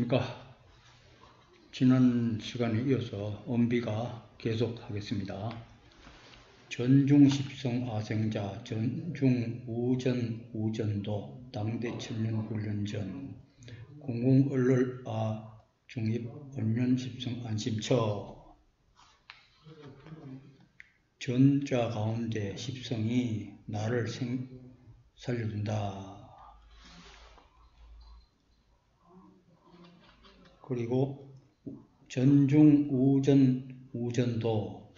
안녕하십니까. 지난 시간에 이어서 엄비가 계속하겠습니다. 전중십성 아생자 전중우전 우전도 당대천년훈련전 공공얼럴 중입 언년십성 안심처 전자 가운데 십성이 나를 살려준다. 그리고 전중 우전도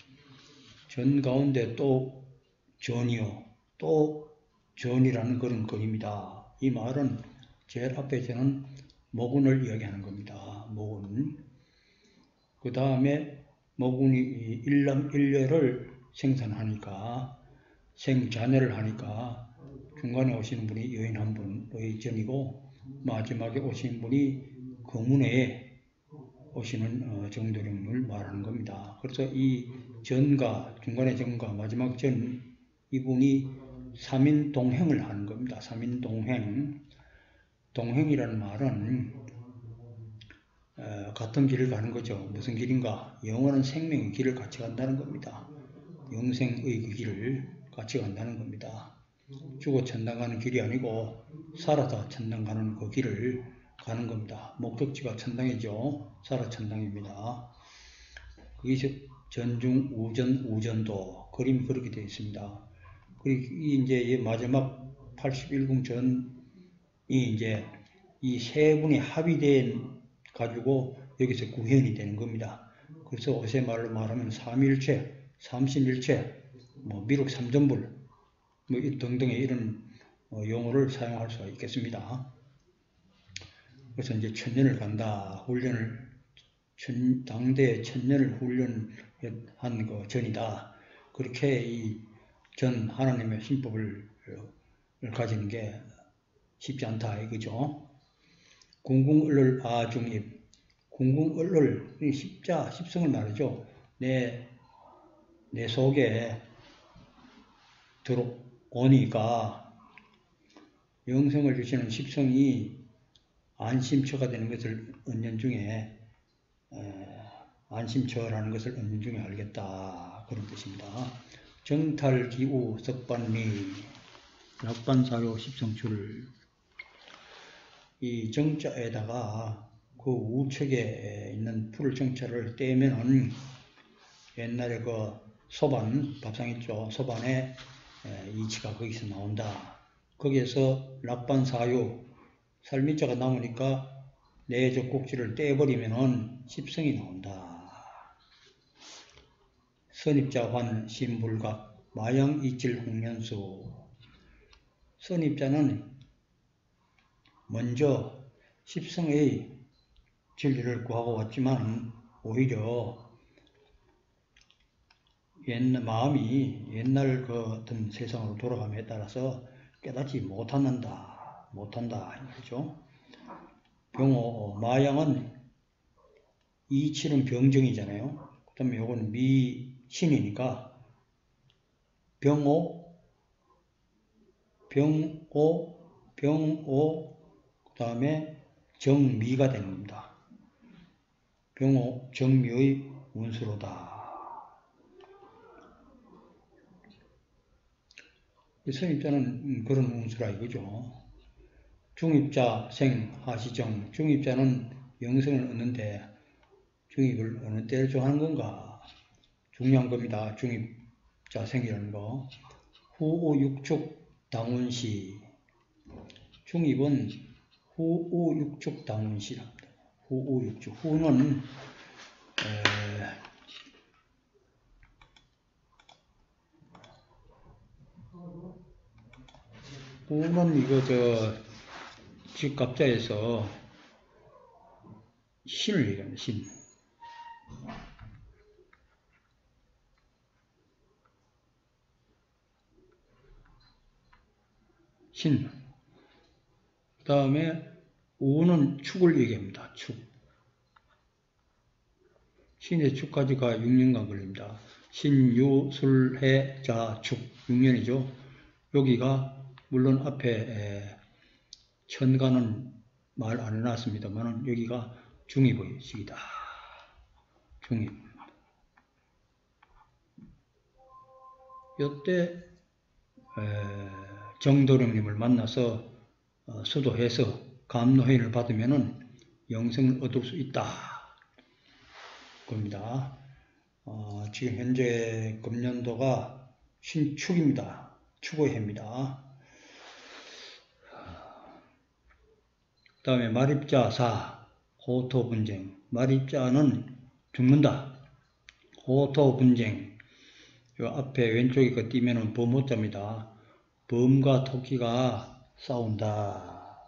전 가운데 또 전이요 또 전이라는 그런 글입니다. 이 말은 제일 앞에 저는 모군을 이야기하는 겁니다. 모군. 그 다음에 모군이 일남일녀를 생산하니까 생자녀를 하니까 중간에 오시는 분이 여인 한 분의 전이고 마지막에 오신 분이 거문에 오시는 정도령을 말하는 겁니다. 그래서 이 전과 중간의 전과 마지막 전 이분이 3인 동행을 하는 겁니다. 3인 동행. 동행이라는 말은 같은 길을 가는 거죠. 무슨 길인가? 영원한 생명의 길을 같이 간다는 겁니다. 영생의 그 길을 같이 간다는 겁니다. 죽어 천당 가는 길이 아니고 살아서 천당 가는 그 길을 가는 겁니다. 목적지가 천당이죠. 살아 천당입니다. 그게 전중 우전도 그림이 그렇게 되어 있습니다. 그리고 이제 마지막 81궁 전이 이제 이 세 분이 합의된 가지고 여기서 구현이 되는 겁니다. 그래서 어세 말로 말하면 삼일체, 삼신일체, 미륵 삼전불 등등의 이런 용어를 사용할 수가 있겠습니다. 그래서 이제 천년을 간다. 훈련을 당대 천년을 훈련한 그 전이다. 그렇게 이 전 하나님의 신법을 가지는 게 쉽지 않다 이거죠. 궁궁얼럴 아중입. 궁궁얼럴 십성을 말이죠. 내 속에 들어오니까 영생을 주시는 십성이 안심처가 되는 것을 은연중에 안심처라는 것을 은연중에 알겠다 그런 뜻입니다. 정탈기우 석반리 약반사요 십성출 이 정자에다가 그 우측에 있는 풀 정자를 떼면은 옛날에 그 소반 밥상 있죠. 소반에 이치가 거기서 나온다. 거기에서 락반사요 살미자가 나오니까 내적 꼭지를 떼버리면은 십성이 나온다. 선입자환 신불각 마양이질 홍련수. 선입자는 먼저 십성의 진리를 구하고 왔지만 오히려 마음이 옛날 그 어떤 세상으로 돌아감에 따라서 깨닫지 못한다 이거죠. 병호 마양은 이치는 병정이잖아요. 그 다음에 요건 미신이니까 병오 그 다음에 정미가 되는 겁니다. 병오 정미의 운수로다. 선입자는 그런 운수라 이거죠. 중입자 생 하시정. 중입자는 영생을 얻는데 중입을 어느 때를 정하는 건가? 중요한 겁니다. 중입자 생이라는 거. 후우육축 당운시. 중입은 후우육축 당운시랍니다. 후우육축. 후는 이거 직갑자에서 신을 얘기합니다. 신. 그 다음에 우는 축을 얘기합니다. 축. 신의 축까지가 6년간 걸립니다. 신유, 술, 해, 자, 축. 6년이죠. 여기가 물론 앞에 천가는 말 안 해놨습니다만 여기가 중입의식이다. 중입. 이때 정도령님을 만나서 수도해서 감로회의를 받으면은 영생을 얻을 수 있다. 겁니다. 지금 현재 금년도가 신축입니다. 축의 해입니다. 그 다음에 말입자 4, 호토분쟁. 말입자는 죽는다. 호토분쟁. 요 앞에 왼쪽에 그 띄면은 범호자입니다. 범과 토끼가 싸운다.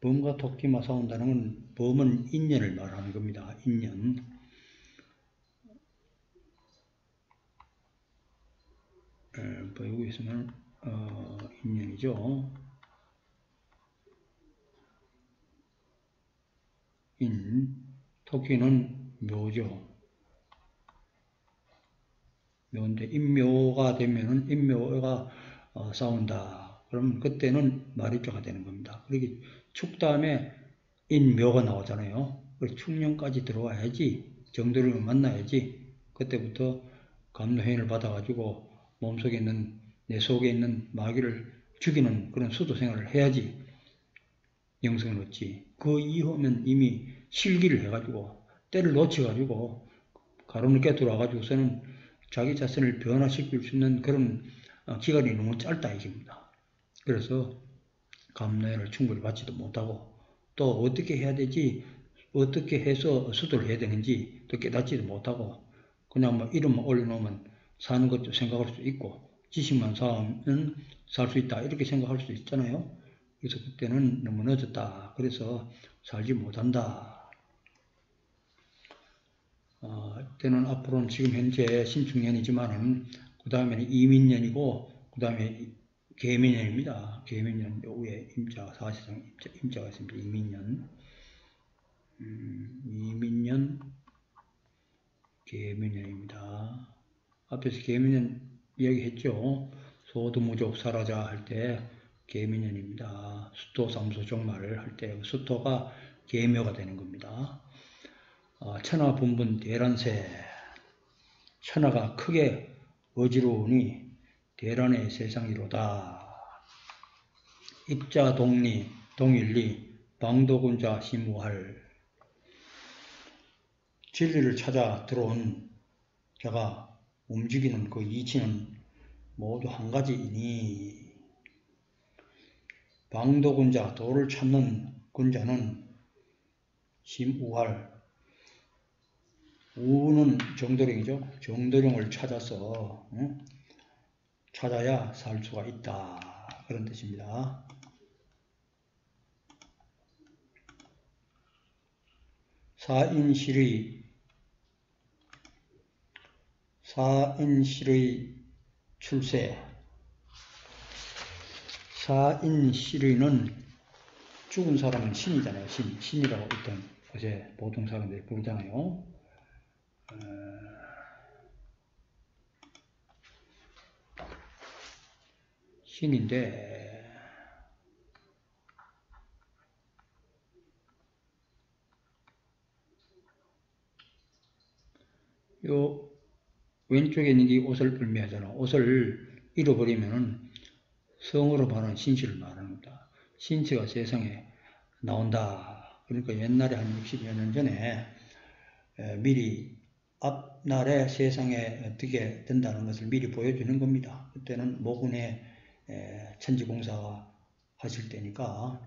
범과 토끼만 싸운다는 건 범은 인연을 말하는 겁니다. 인연. 보이고 있으면 인연이죠. 토끼는 묘죠. 묘인데 인묘가 되면은 인묘가 싸운다. 그럼 그때는 말입자가 되는 겁니다. 그러기 축 다음에 인묘가 나오잖아요. 축년까지 들어와야지 정도를 만나야지 그때부터 감로행위를 받아가지고 몸속에 있는 내 속에 있는 마귀를 죽이는 그런 수도 생활을 해야지 영생을 얻지. 그 이후면 이미 실기를 해가지고 때를 놓쳐가지고 가로늦게 들어와가지고서는 자기 자신을 변화시킬 수 있는 그런 기간이 너무 짧다 이겁니다. 그래서 감로회를 충분히 받지도 못하고 또 어떻게 해야 되지, 어떻게 해서 수도를 해야 되는지 또 깨닫지도 못하고 그냥 뭐 이름만 올려놓으면 사는 것도 생각할 수 있고 지식만 쌓으면 살 수 있다 이렇게 생각할 수 있잖아요. 그래서 그때는 너무 늦었다. 그래서 살지 못한다. 때는 앞으로는 지금 현재 신축년이지만은 그 다음에는 이민년이고 그 다음에 계민년입니다. 계민년 요 위에 임자가 사실상 임자가 있습니다. 이민년, 이민년, 계민년입니다. 앞에서 계민년 이야기했죠. 소두무족 사라자 할 때 계민년입니다. 수토 삼소 종말을 할 때 수토가 계묘가 되는 겁니다. 천하 분분 대란세. 천하가 크게 어지러우니 대란의 세상이로다. 입자 동리, 동일리, 방도군자 심우할. 진리를 찾아 들어온 자가 움직이는 그 이치는 모두 한 가지이니 방도군자, 도를 찾는 군자는 심우할. 우는 정도령이죠. 정도령을 찾아서 찾아야 살 수가 있다. 그런 뜻입니다. 사인실의 출세. 사인실의는 죽은 사람은 신이잖아요. 신이라고 일단 어제 보통 사람들이 부르잖아요. 신인데 요 왼쪽에 있는 게 옷을 의미하잖아. 옷을 잃어버리면은 성으로 말하는 신씨를 말하는 겁니다. 신씨가 세상에 나온다. 그러니까 옛날에 한 60여 년 전에 미리 앞날에 세상에 어떻게 된다는 것을 미리 보여주는 겁니다. 그때는 모군의 천지공사 하실 때니까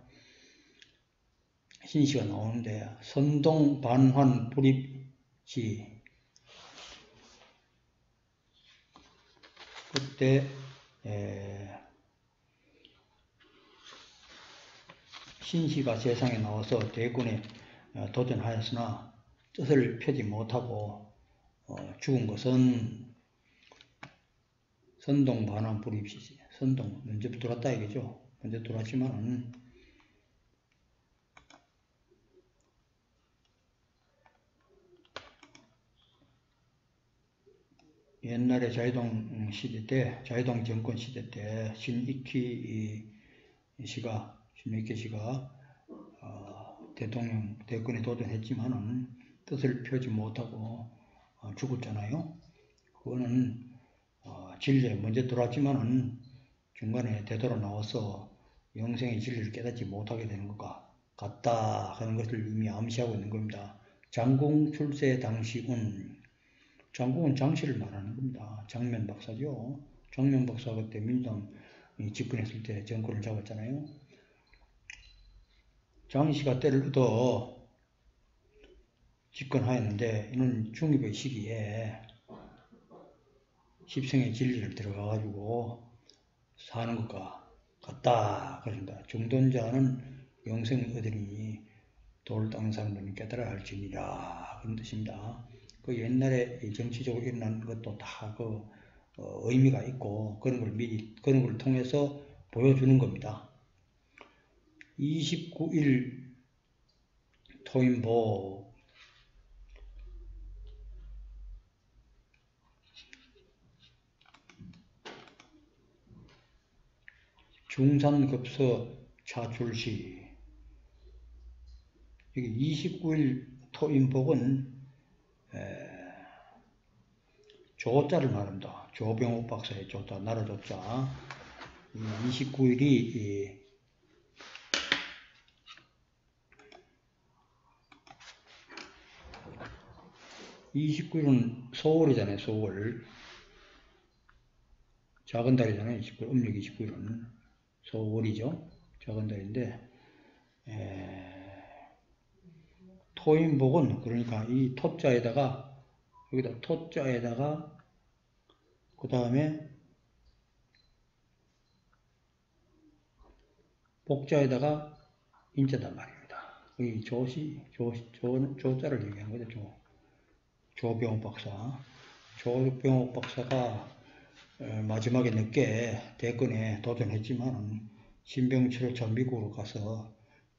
신씨가 나오는데 선동 반환 불입시 그때 신씨가 세상에 나와서 대군에 도전하였으나 뜻을 펴지 못하고 죽은 것은 선동 반환 불입시지. 선동 먼저 들어왔다 이거죠. 먼저 들어왔지만은 옛날에 자유당 시대 때, 자유당 정권 시대 때 신익희 씨가 대통령 대권에 도전했지만은 뜻을 펴지 못하고 죽었잖아요. 그거는 진리에 먼저 들어왔지만은 중간에 되돌아 나와서 영생의 진리를 깨닫지 못하게 되는 것과 같다 하는 것을 이미 암시하고 있는 겁니다. 장공 출세 당시운, 장공은 장씨를 말하는 겁니다. 장면 박사죠. 장면 박사가 그때 민주당이 집권했을 때 정권을 잡았잖아요. 장씨가 때를 얻어 집권하였는데 이는 중립의 시기에 십성의 진리를 들어가가지고 사는 것과 같다. 그러니까 중돈자는 영생을 얻으니 도를 닦는 사람들은 깨달아야 할지니라. 그런 뜻입니다. 그 옛날에 정치적으로 일어난 것도 다 의미가 있고 그런 걸 통해서 보여주는 겁니다. 29일 토인보 중산급서 차출시 여기 29일 토인복은 조자를 말합니다. 조병옥 박사의 조자, 나라 조자. 29일이 29일은 소월이잖아요. 소월. 작은 달이잖아요. 29일, 음력 29일은 소월이죠. 작은 달인데 토인복은 그러니까 이 토자에다가 여기다 토자에다가 그 다음에 복자에다가 인자단 말입니다. 이 조자를 얘기하는 거죠. 조병옥 박사. 조병옥 박사가 마지막에 늦게 대권에 도전했지만 신병치료차 미국으로 가서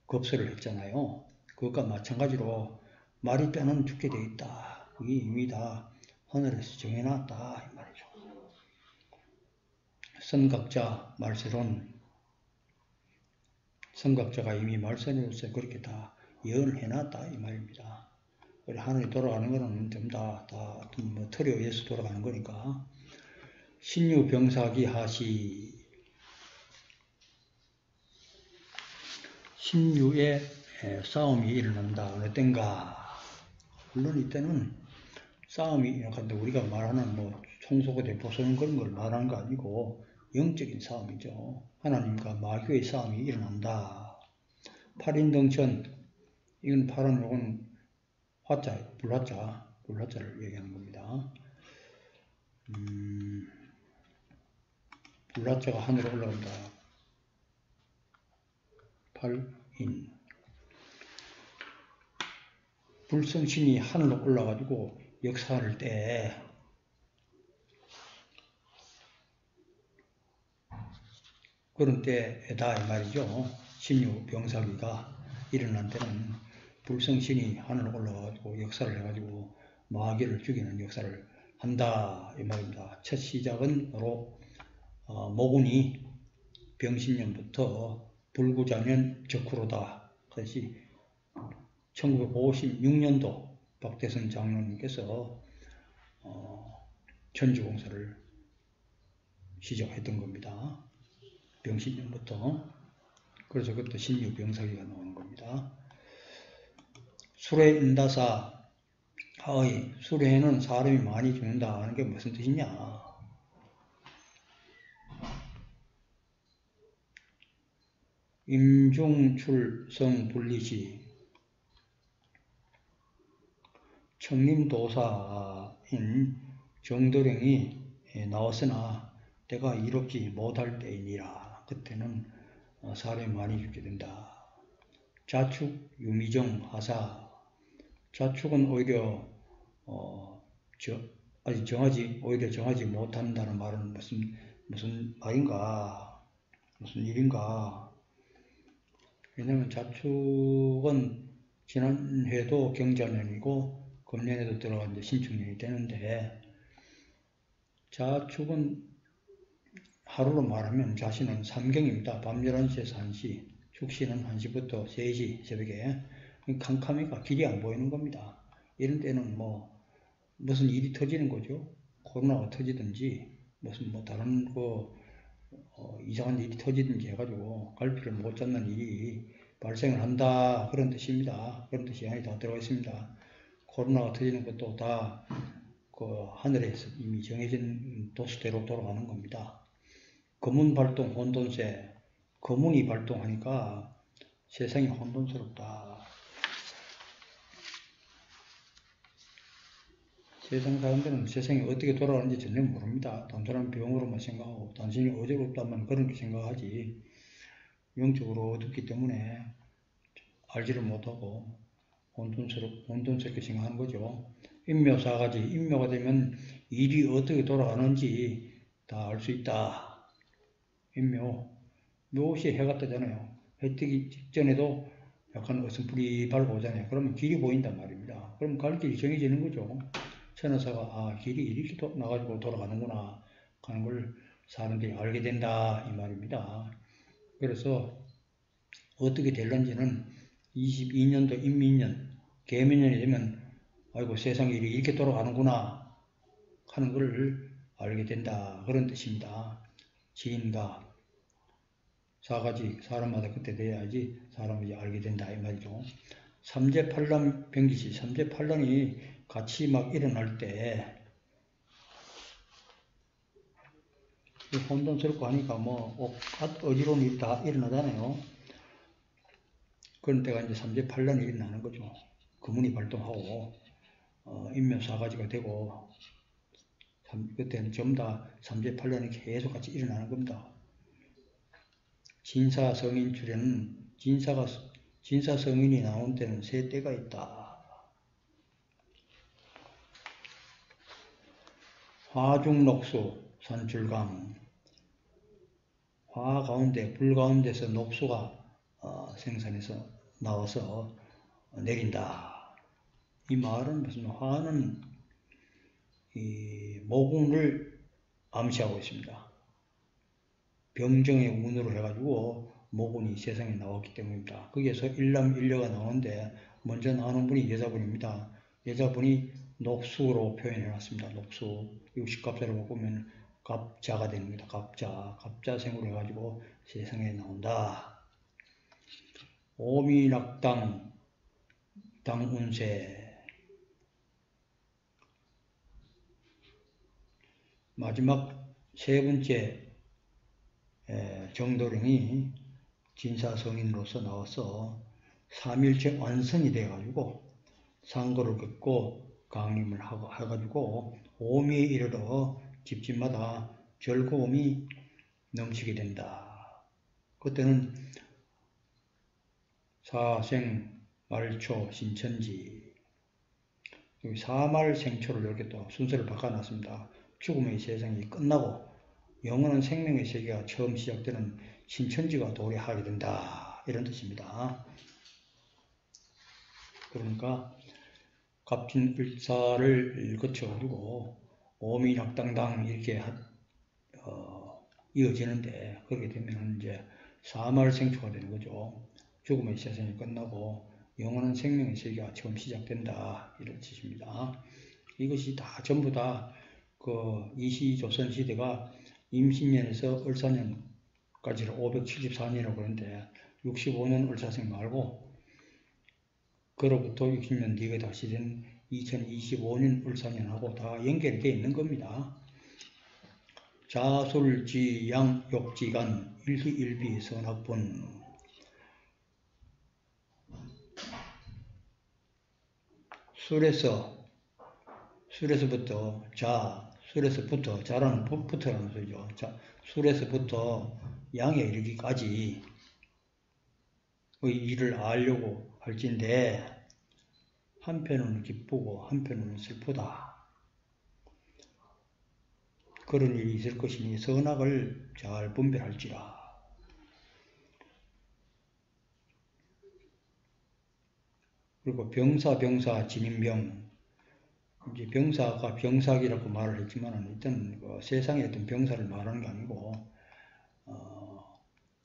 급서를 했잖아요. 그것과 마찬가지로 말이 빼는 죽게 돼 있다. 그게 이미 다 하늘에서 정해놨다 이 말이죠. 선각자 말세론, 선각자가 이미 말세로서 그렇게 다 예언을 해놨다 이 말입니다. 하늘이 돌아가는 거는 좀 다 틀에 의해서 돌아가는 거니까. 신유병사기 하시, 신유의 싸움이 일어난다. 어느 땐가. 물론 이때는 싸움이 일어난다. 우리가 말하는 총소고대 보소는 그런 걸 말하는 거 아니고 영적인 싸움이죠. 하나님과 마귀의 싸움이 일어난다. 8인동천, 이건 파란 요건 화자, 불화자를 얘기하는 겁니다. 불화자가 하늘에 올라간다. 8인. 불성신이 하늘로 올라가지고 역사할 때 그런 때에다 이 말이죠. 신유 병사기가 일어난 때는 불성신이 하늘로 올라가지고 역사를 해가지고 마귀를 죽이는 역사를 한다 이 말입니다. 첫 시작은 바로 모군이 병신년부터 불구자년 적후로다. 그것이 1956년도 박대선 장로님께서 천주공사를 시작했던 겁니다. 병신년부터. 그래서 그것도 신유병사기가 나오는 겁니다. 수레인다사, 수레에는 사람이 많이 죽는다 하는 게 무슨 뜻이냐? 임중출성 분리시, 청림도사인 정도령이 나왔으나 때가 이롭지 못할 때이니라. 그때는 사람이 많이 죽게 된다. 자축, 유미정, 하사. 자축은 오히려 아직 정하지 못한다는 말은 무슨 말인가? 무슨 일인가? 왜냐면 자축은 지난해도 경자년이고 금년에도 들어가 이제 신축년이 되는데, 자축은 하루로 말하면 자신은 삼경입니다. 밤 11시에서 1시, 축시는 1시부터 3시 새벽에, 캄캄해가 길이 안 보이는 겁니다. 이런 때는 뭐 무슨 일이 터지는 거죠. 코로나가 터지든지 무슨 뭐 다른 이상한 일이 터지든지 해가지고 갈피를 못 잡는 일이 발생을 한다, 그런 뜻입니다. 그런 뜻이 안에 다 들어가 있습니다. 코로나가 터지는 것도 다 하늘에서 이미 정해진 도수대로 돌아가는 겁니다. 거문 발동 혼돈세, 거문이 발동하니까 세상이 혼돈스럽다. 세상 사람들은 세상이 어떻게 돌아가는지 전혀 모릅니다. 단순한 병으로만 생각하고 단순히 어지럽다만 그렇게 생각하지, 영적으로 어둡기 때문에 알지를 못하고 혼돈스럽게 생각하는 거죠. 인묘사가지, 인묘가 되면 일이 어떻게 돌아가는지 다 알 수 있다. 인묘, 묘시 해가 뜨잖아요. 해 뜨기 직전에도 약간 어슴풀이 밝아오잖아요. 그러면 길이 보인단 말입니다. 그럼 갈 길이 정해지는 거죠. 천하사가 길이 이렇게 나가지고 돌아가는구나 하는 걸 사람들이 알게 된다, 이 말입니다. 그래서 어떻게 될런지는 22년도 인민년, 계민년이 되면 아이고 세상 일이 이렇게 돌아가는구나 하는 걸 알게 된다, 그런 뜻입니다. 지인과 사가지, 사람마다 그때 돼야지 사람이 알게 된다, 이 말이죠. 삼재팔란 병기시, 삼재팔란이 같이 막 일어날 때 혼돈스럽고 하니까 어지러운 일이 다 일어나잖아요. 그런 때가 이제 삼재팔란이 일어나는 거죠. 거문이 발동하고 인묘사가지가 되고, 그때는 전부 다 삼재팔란이 계속 같이 일어나는 겁니다. 진사성인출에는 진사성인이 나온 때는 세 때가 있다. 화중녹수 산출강, 화 가운데 불 가운데서 녹수가 생산해서 나와서 내린다. 이 말은 무슨, 화는 이 모군을 암시하고 있습니다. 병정의 운으로 해가지고 모군이 세상에 나왔기 때문입니다. 거기에서 일남일녀가 나오는데 먼저 나오는 분이 여자분입니다. 여자분이 녹수로 표현해놨습니다. 녹수, 60갑자로 보면 갑자가 되는 겁니다. 갑자생으로 해가지고 세상에 나온다. 오미낙당 당운세, 마지막 세 번째 정도령이 진사성인으로서 나와서 삼일체 완성이 돼가지고 상고를 긋고 강림을 해가지고 오미에 이르러 집집마다 즐거움이 넘치게 된다. 그때는 사생, 말초, 신천지, 여기 사말생초를 이렇게 또 순서를 바꿔놨습니다. 죽음의 세상이 끝나고 영원한 생명의 세계가 처음 시작되는 신천지가 도래하게 된다, 이런 뜻입니다. 그러니까 갑진을사를 거쳐가지고 오미낙당당 이렇게 이어지는데, 그렇게 되면 이제 사말생초가 되는 거죠. 죽음의 세상이 끝나고 영원한 생명의 세계가 처음 시작된다, 이런 뜻입니다. 이것이 다 전부 다 이시조선 시대가 임신년에서 을사년까지를 574년이라고 그러는데 65년 을사생 말고 그로부터 60년 뒤에 다시 된 2025년 을사년하고 다 연결이 되어 있는 겁니다. 자술지양 욕지간 일희일비 선학분, 술에서부터 자라는 부터라는 소리죠. 술에서부터 양에 이르기까지 일을 알려고 할진데 한편으로는 기쁘고 한편으로는 슬프다. 그런 일이 있을 것이니 선악을 잘 분별할지라. 그리고 병사, 진인병. 이제 병사가 병사기라고 말을 했지만 일단 세상의 어떤 병사를 말하는 게 아니고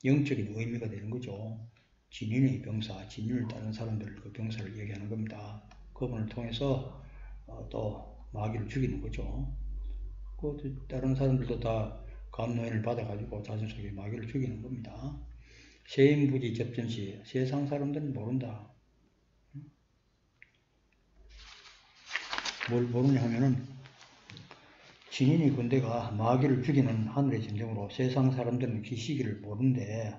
영적인 의미가 되는 거죠. 진인의 병사, 진인을 따른 사람들 그 병사를 얘기하는 겁니다. 그분을 통해서 또 마귀를 죽이는 거죠. 그 다른 사람들도 다 감노인을 받아가지고 자신 속에 마귀를 죽이는 겁니다. 세인부지 접전시 세상 사람들은 모른다. 뭘 모르냐 하면은 진인의 군대가 마귀를 죽이는 하늘의 전쟁으로 세상 사람들은 그 시기를 모르는데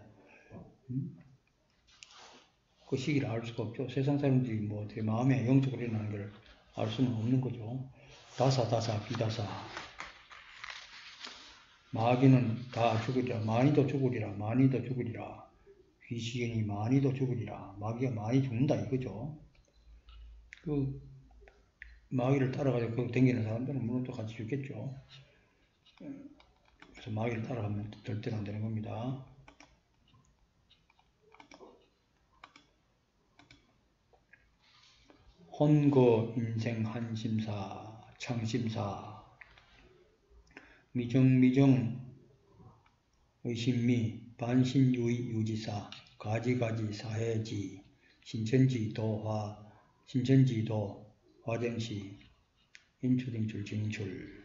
그 시기를 알 수가 없죠. 세상 사람들이 뭐 어떻게 마음에 영적으로 일어나는 걸 알 수는 없는 거죠. 다사 비다사 마귀는 다 죽으리라. 많이도 죽으리라. 많이도 죽으리라. 귀신이 많이도 죽으리라. 마귀가 많이 죽는다 이거죠. 그 마귀를 따라가지고 그 댕기는 사람들은 물론 또 같이 죽겠죠. 그래서 마귀를 따라가면 절대로 안 되는 겁니다. 혼거 인생 한심사 창심사 미정미정 의심미 반신유의 유지사 가지가지 사해지 신천지도 화정시 인출인출 진출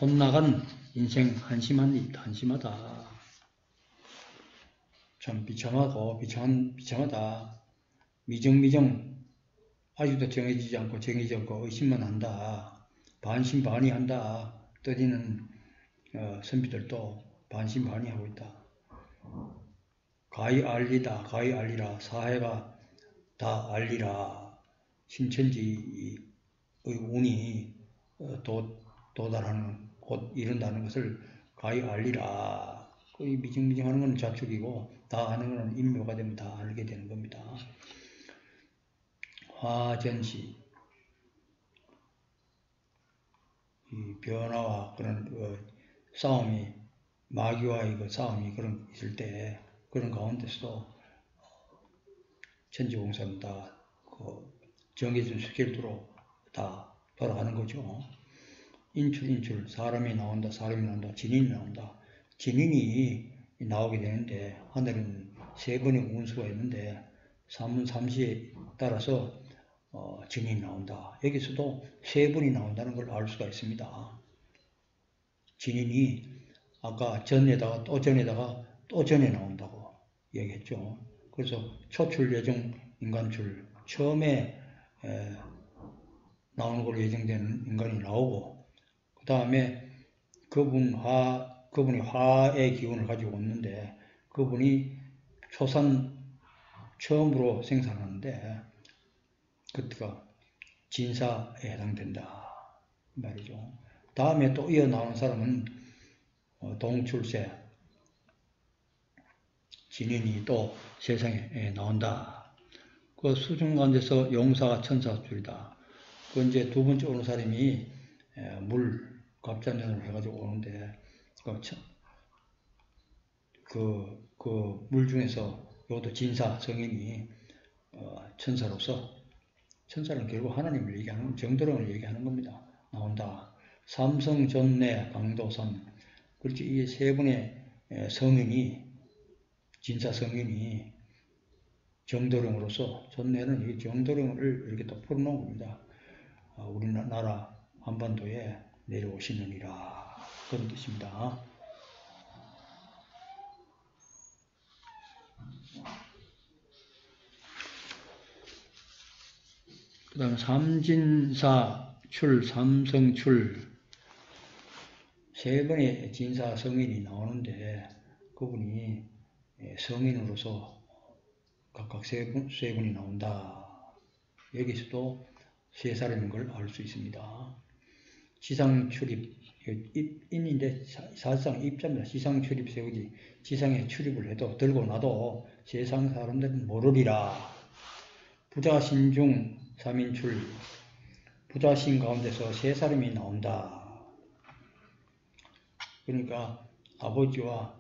혼나간 인생 한심하다. 참 비참하다. 미정미정 아직도 정해지지 않고 의심만 한다. 반신반의한다. 떠지는 선비들도 반신반의하고 있다. 가히 알리라. 사해가 다 알리라. 신천지의 운이 도달하는 곧 이룬다는 것을 가히 알리라. 이 미정미정하는 건 자축이고 다 하는 것은 인묘가 되면 다 알게 되는 겁니다. 화전시 이 변화와 그런 싸움이 마귀와의 그 싸움이 그런 있을 때 그런 가운데서도 천지공사는 다 정해진 스케줄로 다 돌아가는 거죠. 인출 사람이 나온다 진인이 나온다. 진인이 나오게 되는데 하늘은 세 번의 운수가 있는데 삼시에 따라서 진인이 나온다. 여기서도 세 번이 나온다는 걸 알 수가 있습니다. 진인이 아까 전에다가 또 전에 나온다고 얘기했죠. 그래서 초출 예정 인간출 처음에 나오는 걸로 예정되는 인간이 나오고 그 다음에 그분이 화의 기운을 가지고 오는데 그분이 초산 처음으로 생산하는데 그때가 진사에 해당된다 말이죠. 다음에 또 이어 나오는 사람은 동출세 진인이 또 세상에 나온다. 그 수중 가운데서 용사가 천사줄이다. 그 이제 두 번째 오는 사람이 물 갑자년을 해가지고 오는데 그 물 중에서 이것도 진사 성인이 천사로서 천사는 결국 하나님을 얘기하는 정도령을 얘기하는 겁니다. 나온다. 삼성전내 강도삼 그렇지 이 세 분의 성인이 진사 성인이 정도령으로서 전내는 이 정도령을 이렇게 또 풀어놓은 겁니다. 우리나라 한반도에 내려오시느니라 그런 뜻입니다. 그 다음에 삼진사 출, 삼성출 세 번의 진사 성인이 나오는데 그분이 성인으로서 각각 세 분이 나온다. 여기서도 세 사람인 걸 알 수 있습니다. 지상 출입 인인데 사실상 입자입니다. 지상 출입 세우지 지상에 출입을 해도 들고 나도 세상 사람들은 모르리라. 부자 신중 삼인출 부자신 가운데서 세 사람이 나온다. 그러니까 아버지와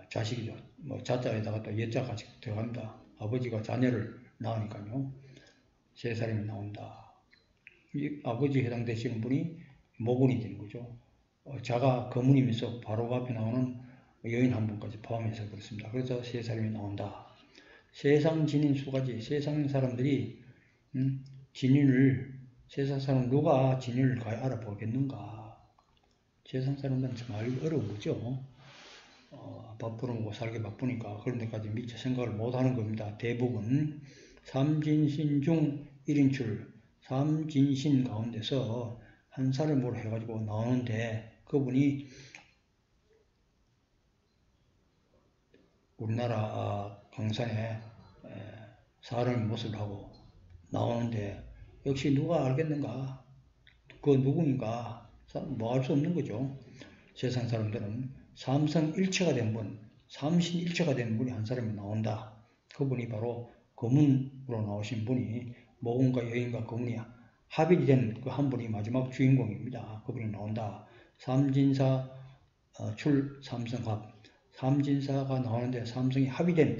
자식이죠. 뭐 자자에다가 또 여자까지 들어간다. 아버지가 자녀를 낳으니까요. 세 사람이 나온다. 이 아버지에 해당되시는 분이 모군이 되는 거죠. 자가 거문이면서 바로 앞에 나오는 여인 한 분까지 포함해서 그렇습니다. 그래서 세 사람이 나온다. 세상 지닌 수가지. 세상 사람들이 세상 사람 누가 진인을 가야 알아보겠는가. 세상 사람들은 참 알기 어려운 거죠. 바쁘러 먹고 살기 바쁘니까 그런 데까지 미처 생각을 못하는 겁니다. 대부분 삼진신 중 1인출 삼진신 가운데서 한 사람으로 해가지고 나오는데 그분이 우리나라 강산에 사람의 모습을 하고 나오는데 역시 누가 알겠는가? 그 누구인가? 뭐 알 수 없는 거죠. 세상 사람들은 삼성일체가 된 분, 삼신일체가 된 분이 한 사람이 나온다. 그분이 바로 거문으로 나오신 분이 모군과 여인과 거문이 합이 된 그 한 분이 마지막 주인공입니다. 그분이 나온다. 삼진사 출 삼성합. 삼진사가 나오는데 삼성이 합의된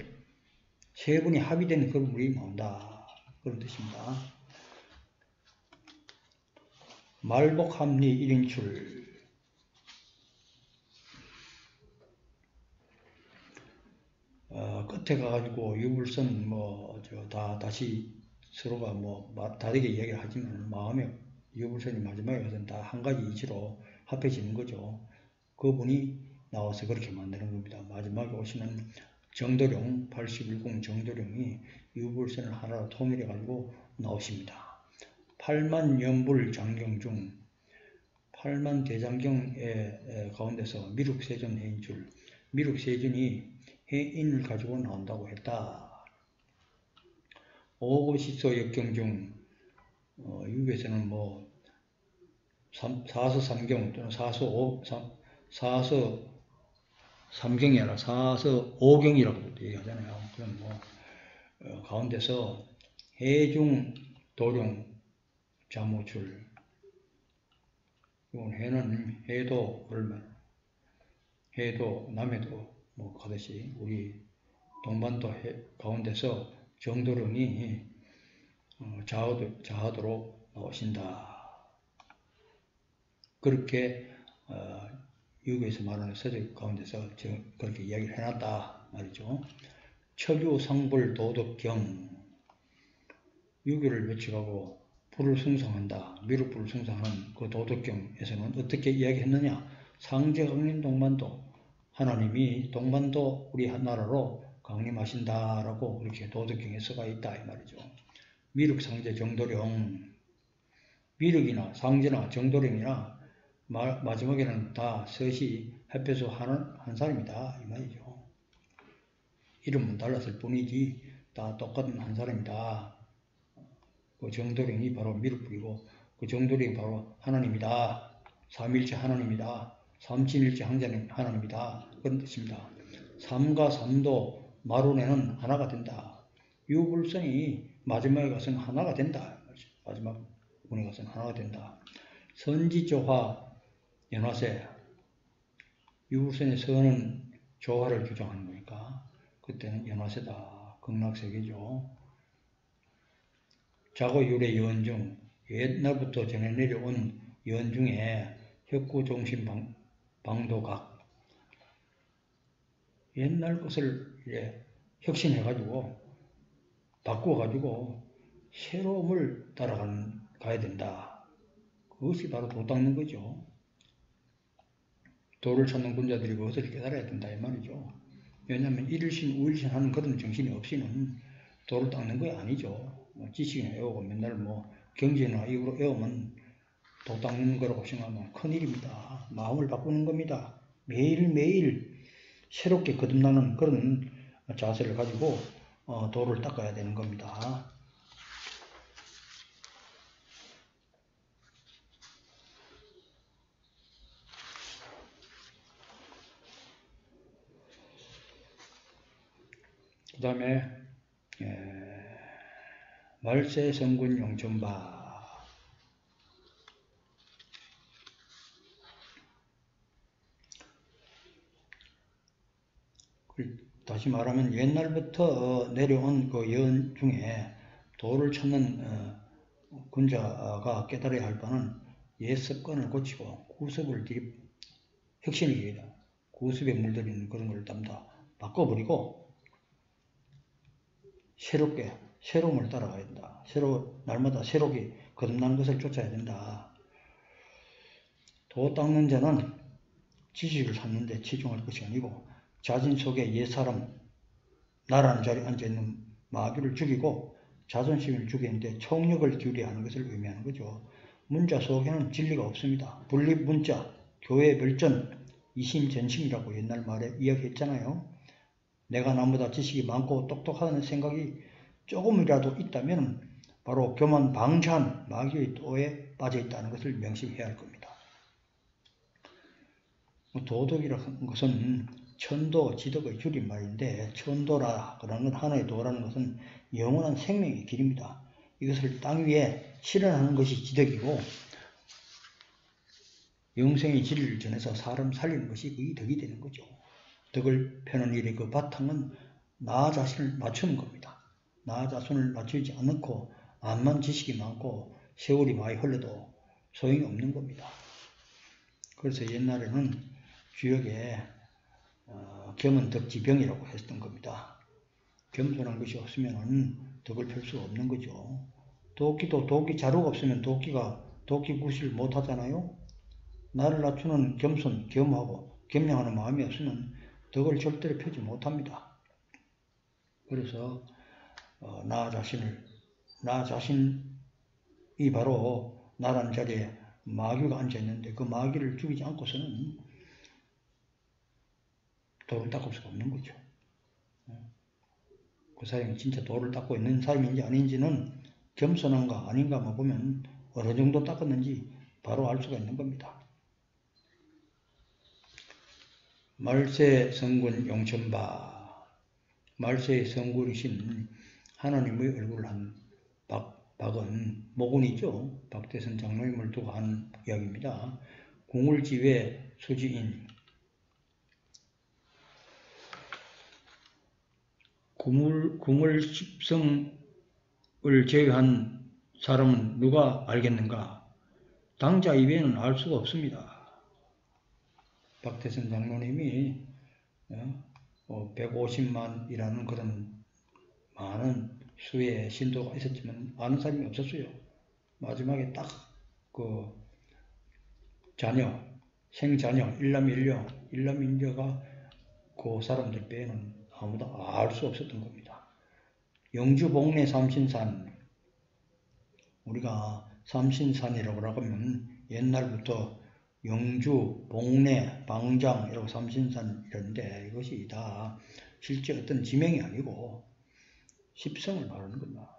세 분이 합의된 그런 분이 나온다. 그런 뜻입니다. 말복합리 1인출 끝에 가가지고 유불선 다시 서로가 다르게 이야기를 하지만 마음에 유불선이 마지막에 가서는 다 한 가지 이치로 합해지는 거죠. 그분이 나와서 그렇게 만드는 겁니다. 마지막에 오시는 정도령 81공 정도령이 유불선을 하나로 통일해 가지고 나오십니다. 8만 연불 장경 중 8만 대장경의 가운데서 미륵세존 해인줄 미륵세존이 해인을 가지고 나온다고 했다. 오고시소 역경 중 유교에서는 사서 삼경 또는 사서 삼경이 아니라 사서 오경이라고도 얘기하잖아요. 그럼 가운데서 해중 도룡 자무출 이건 해는 해도 그러면 해도 남해도 가듯이 우리 동반도 가운데서 정도령이 자하도로 나오신다. 그렇게 유교에서 말하는 서적 가운데서 그렇게 이야기를 해놨다 말이죠. 척유상불 도덕경 유교를 외쳐가고 불을 숭상한다. 미륵불을 숭상하는 그 도덕경에서는 어떻게 이야기했느냐. 상제강림 동반도 하나님이 동반도 우리 나라로 강림하신다라고 이렇게 도덕경에 써가 있다 이 말이죠. 미륵 상제 정도령 미륵이나 상제나 정도령이나 마지막에는 다 셋이 합해서 한 사람이다 이 말이죠. 이름은 달랐을 뿐이지 다 똑같은 한 사람이다. 그 정도령이 바로 미륵불이고 그 정도령이 바로 하나님이다. 삼일체 하나님이다. 삼신일체 하나님이다. 그런 뜻입니다. 삼가 삼도 마룬에는 하나가 된다. 유불선이 마지막에 가서는 하나가 된다. 마지막 분에 가서는 하나가 된다. 선지조화 연화세 유불선의 선은 조화를 주장하는 거니까 그때는 연화세다. 극락세계죠. 자고율의 연중 옛날부터 전해 내려온 연중에 혁구종신 방도각 옛날 것을 혁신해가지고 바꾸어가지고 새로움을 따라가야 된다. 그것이 바로 도 닦는 거죠. 도를 찾는 군자들이 그것을 깨달아야 된다 이 말이죠. 왜냐하면 1일신 5일신 하는 그런 정신이 없이는 도를 닦는 거 아니죠. 지식이나 외우고 맨날 경제나 이후로 외우면 도 닦는 거라고 생각하면 큰일입니다. 마음을 바꾸는 겁니다. 매일매일 새롭게 거듭나는 그런 자세를 가지고 도를 닦아야 되는 겁니다. 그 다음에 말세성군 용천바 다시 말하면 옛날부터 내려온 그 예언 중에 도를 찾는 군자가 깨달아야 할 바는 옛 습관을 고치고 구습을 혁신의 기회다. 구습에 물들이는 그런 걸 다 바꿔버리고 새로움을 따라가야 된다. 날마다 새롭게 거듭나는 것을 쫓아야 된다. 도 닦는 자는 지식을 찾는데 치중할 것이 아니고 자신 속에 옛사람, 나라는 자리에 앉아있는 마귀를 죽이고 자존심을 죽이는데 총력을 기울여야 하는 것을 의미하는 거죠. 문자 속에는 진리가 없습니다. 분립문자, 교회 별전, 이심전심이라고 옛날 말에 이야기했잖아요. 내가 남보다 지식이 많고 똑똑하다는 생각이 조금이라도 있다면 바로 교만 방치한 마귀의 도에 빠져있다는 것을 명심해야 할 겁니다. 도덕이라는 것은 천도, 지덕의 줄임말인데 천도라 그러는 건 하나의 도라는 것은 영원한 생명의 길입니다. 이것을 땅 위에 실현하는 것이 지덕이고 영생의 진리를 전해서 사람 살리는 것이 그게 덕이 되는 거죠. 덕을 펴는 일의 그 바탕은 나 자신을 맞추는 겁니다. 나 자신을 맞추지 않고 암만 지식이 많고 세월이 많이 흘러도 소용이 없는 겁니다. 그래서 옛날에는 주역에 겸은 덕지병이라고 했던 겁니다. 겸손한 것이 없으면 덕을 펼 수가 없는 거죠. 도끼도 도끼 자루가 없으면 도끼 굿을 못 하잖아요. 나를 낮추는 겸손, 겸하고 겸양하는 마음이 없으면 덕을 절대로 펴지 못합니다. 그래서 나 자신이 바로 나라는 자리에 마귀가 앉아있는데 그 마귀를 죽이지 않고서는 도를 닦을 수가 없는 거죠. 그 사람이 진짜 도를 닦고 있는 사람인지 아닌지는 겸손한가 아닌가만 보면 어느 정도 닦았는지 바로 알 수가 있는 겁니다. 말세 성군 용천바, 말세의 성군이신 하나님의 얼굴을 한 박은 모군이죠. 박대선 장로님을 두고 한 이야기입니다. 궁울지회 수지인, 궁을 십성을 제외한 사람은 누가 알겠는가? 당자 이외에는 알 수가 없습니다. 박대선 장로님이 150만이라는 그런 많은 수의 신도가 있었지만 아는 사람이 없었어요. 마지막에 딱 그 생자녀, 일남일녀가 그 사람들 빼는 아무도 알 수 없었던 겁니다. 영주 복례 삼신산, 우리가 삼신산이라고 하면 옛날부터 영주, 복례, 방장 이라고 삼신산 이런데 이것이 다 실제 어떤 지명이 아니고 십성을 말하는 겁니다.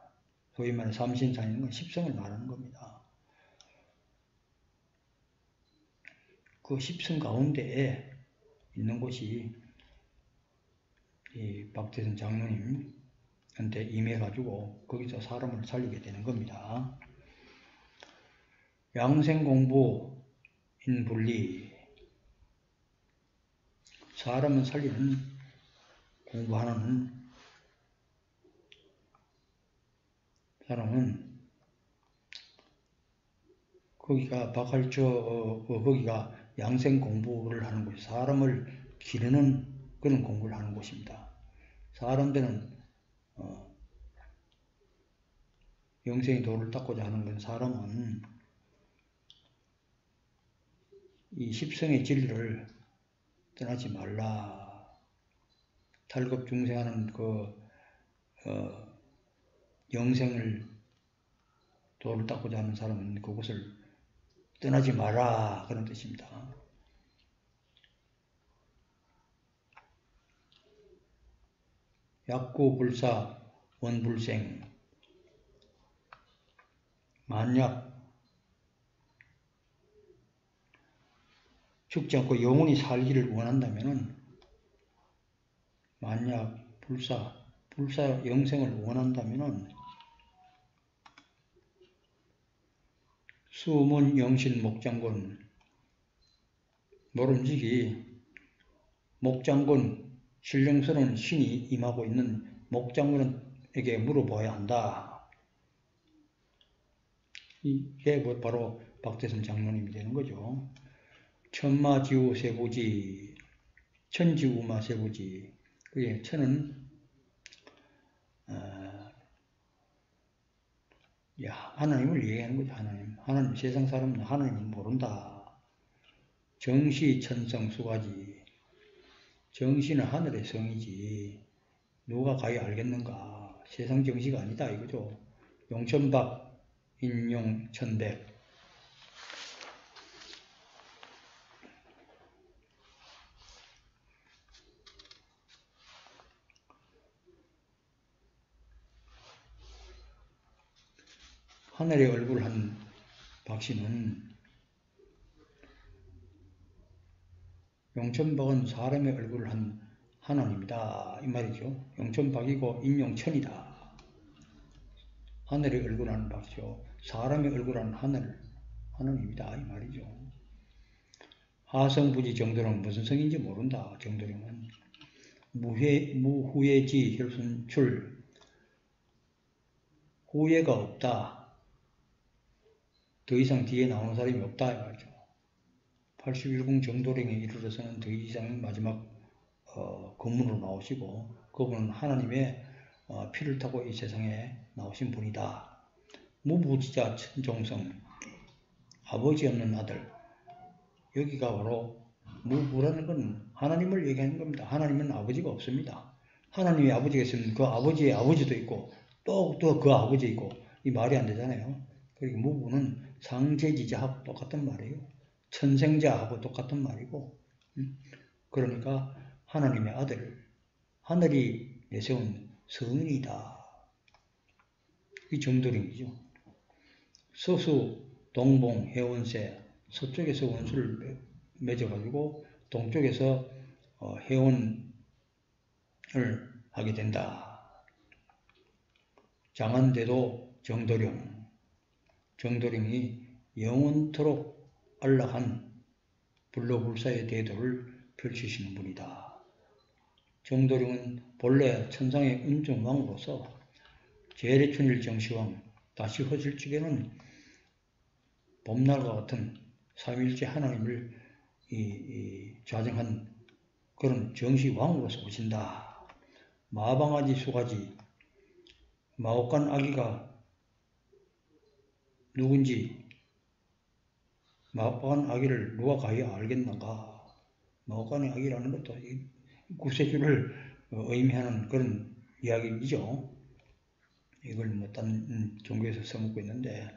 소위 말하는 삼신산인 건 십성을 말하는 겁니다. 그 십성 가운데에 있는 곳이 이 박대선 장로님한테 임해가지고 거기서 사람을 살리게 되는 겁니다. 양생공부 인분리, 사람을 살리는 공부하는 사람은 거기가 거기가 양생 공부를 하는 곳이 사람을 기르는 그런 공부를 하는 곳입니다. 사람들은 영생의 도를 닦고자 하는 건 사람은 이 십성의 진리를 떠나지 말라. 탈급 중생하는 영생을 도를 닦고자 하는 사람은 그곳을 떠나지 마라 그런 뜻입니다. 약구불사 원불생, 만약 죽지 않고 영원히 살기를 원한다면 만약 불사 영생을 원한다면 수문 영신 목장군, 모름지기 목장군 신령스러운 신이 임하고 있는 목장군에게 물어봐야 한다. 이게 바로 박대선 장로님이 되는 거죠. 천마지우 세부지, 천지우마 세부지. 그게 천은 하나님을 얘기하는 거죠. 하나님 세상 사람은 하나님을 모른다. 정시 천성 수가지. 정시는 하늘의 성이지. 누가 가히 알겠는가. 세상 정시가 아니다 이거죠. 용천박 인용 천백. 하늘의 얼굴 한 박씨는 용천박은 사람의 얼굴을 한 하나님이다 이 말이죠. 용천박이고 인용천이다. 하늘의 얼굴 한 박씨요. 사람의 얼굴 한 하나님이다 이 말이죠. 하성부지 정도는 무슨 성인지 모른다. 정도령은 무후예지 혈순출. 후예가 없다. 더 이상 뒤에 나오는 사람이 없다 이 말이죠. 81궁 정도령에 이르러서는 더 이상 마지막 검문으로 나오시고 그분은 하나님의 피를 타고 이 세상에 나오신 분이다. 무부지자 천종성, 아버지 없는 아들. 여기가 바로 무부라는 건 하나님을 얘기하는 겁니다. 하나님은 아버지가 없습니다. 하나님이 아버지가 있으면 그 아버지의 아버지도 있고 또 그 아버지 있고 이 말이 안 되잖아요. 그리고 무부는 상제지자하고 똑같은 말이에요. 천생자하고 똑같은 말이고 그러니까 하나님의 아들, 하늘이 내세운 성인이다. 이 정도령이죠. 서수, 동봉, 해원세. 서쪽에서 원수를 맺어가지고 동쪽에서 해원을 하게 된다. 장한대도 정도령. 정도령이 영원토록 안락한 불로불사의 대도를 펼치시는 분이다. 정도령은 본래 천상의 은중왕으로서 제례춘일 정시왕, 다시 허실 적에는 봄날과 같은 삼일째 하나님을 좌정한 그런 정시왕으로서 오신다. 마방아지 수가지, 마옥간 아기가 누군지 마옥간 아기를 누가 가히 알겠는가. 마옥간의 아기라는 것도 구세주를 의미하는 그런 이야기이죠. 이걸 딴 종교에서 써먹고 있는데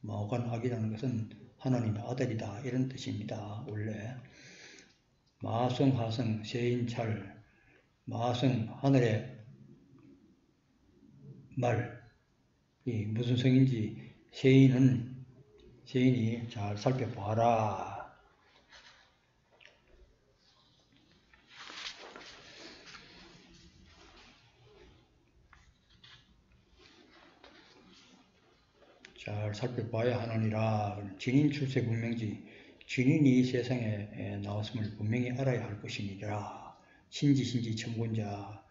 마옥간 아기라는 것은 하나님의 아들이다 이런 뜻입니다. 원래 마성 하성 세인찰 마성 하늘의 말 이 무슨 성인지 세인이 잘 살펴봐라. 잘 살펴봐야 하느니라. 진인 출세 분명지. 진인이 세상에 나왔음을 분명히 알아야 할 것이니라. 신지 천군자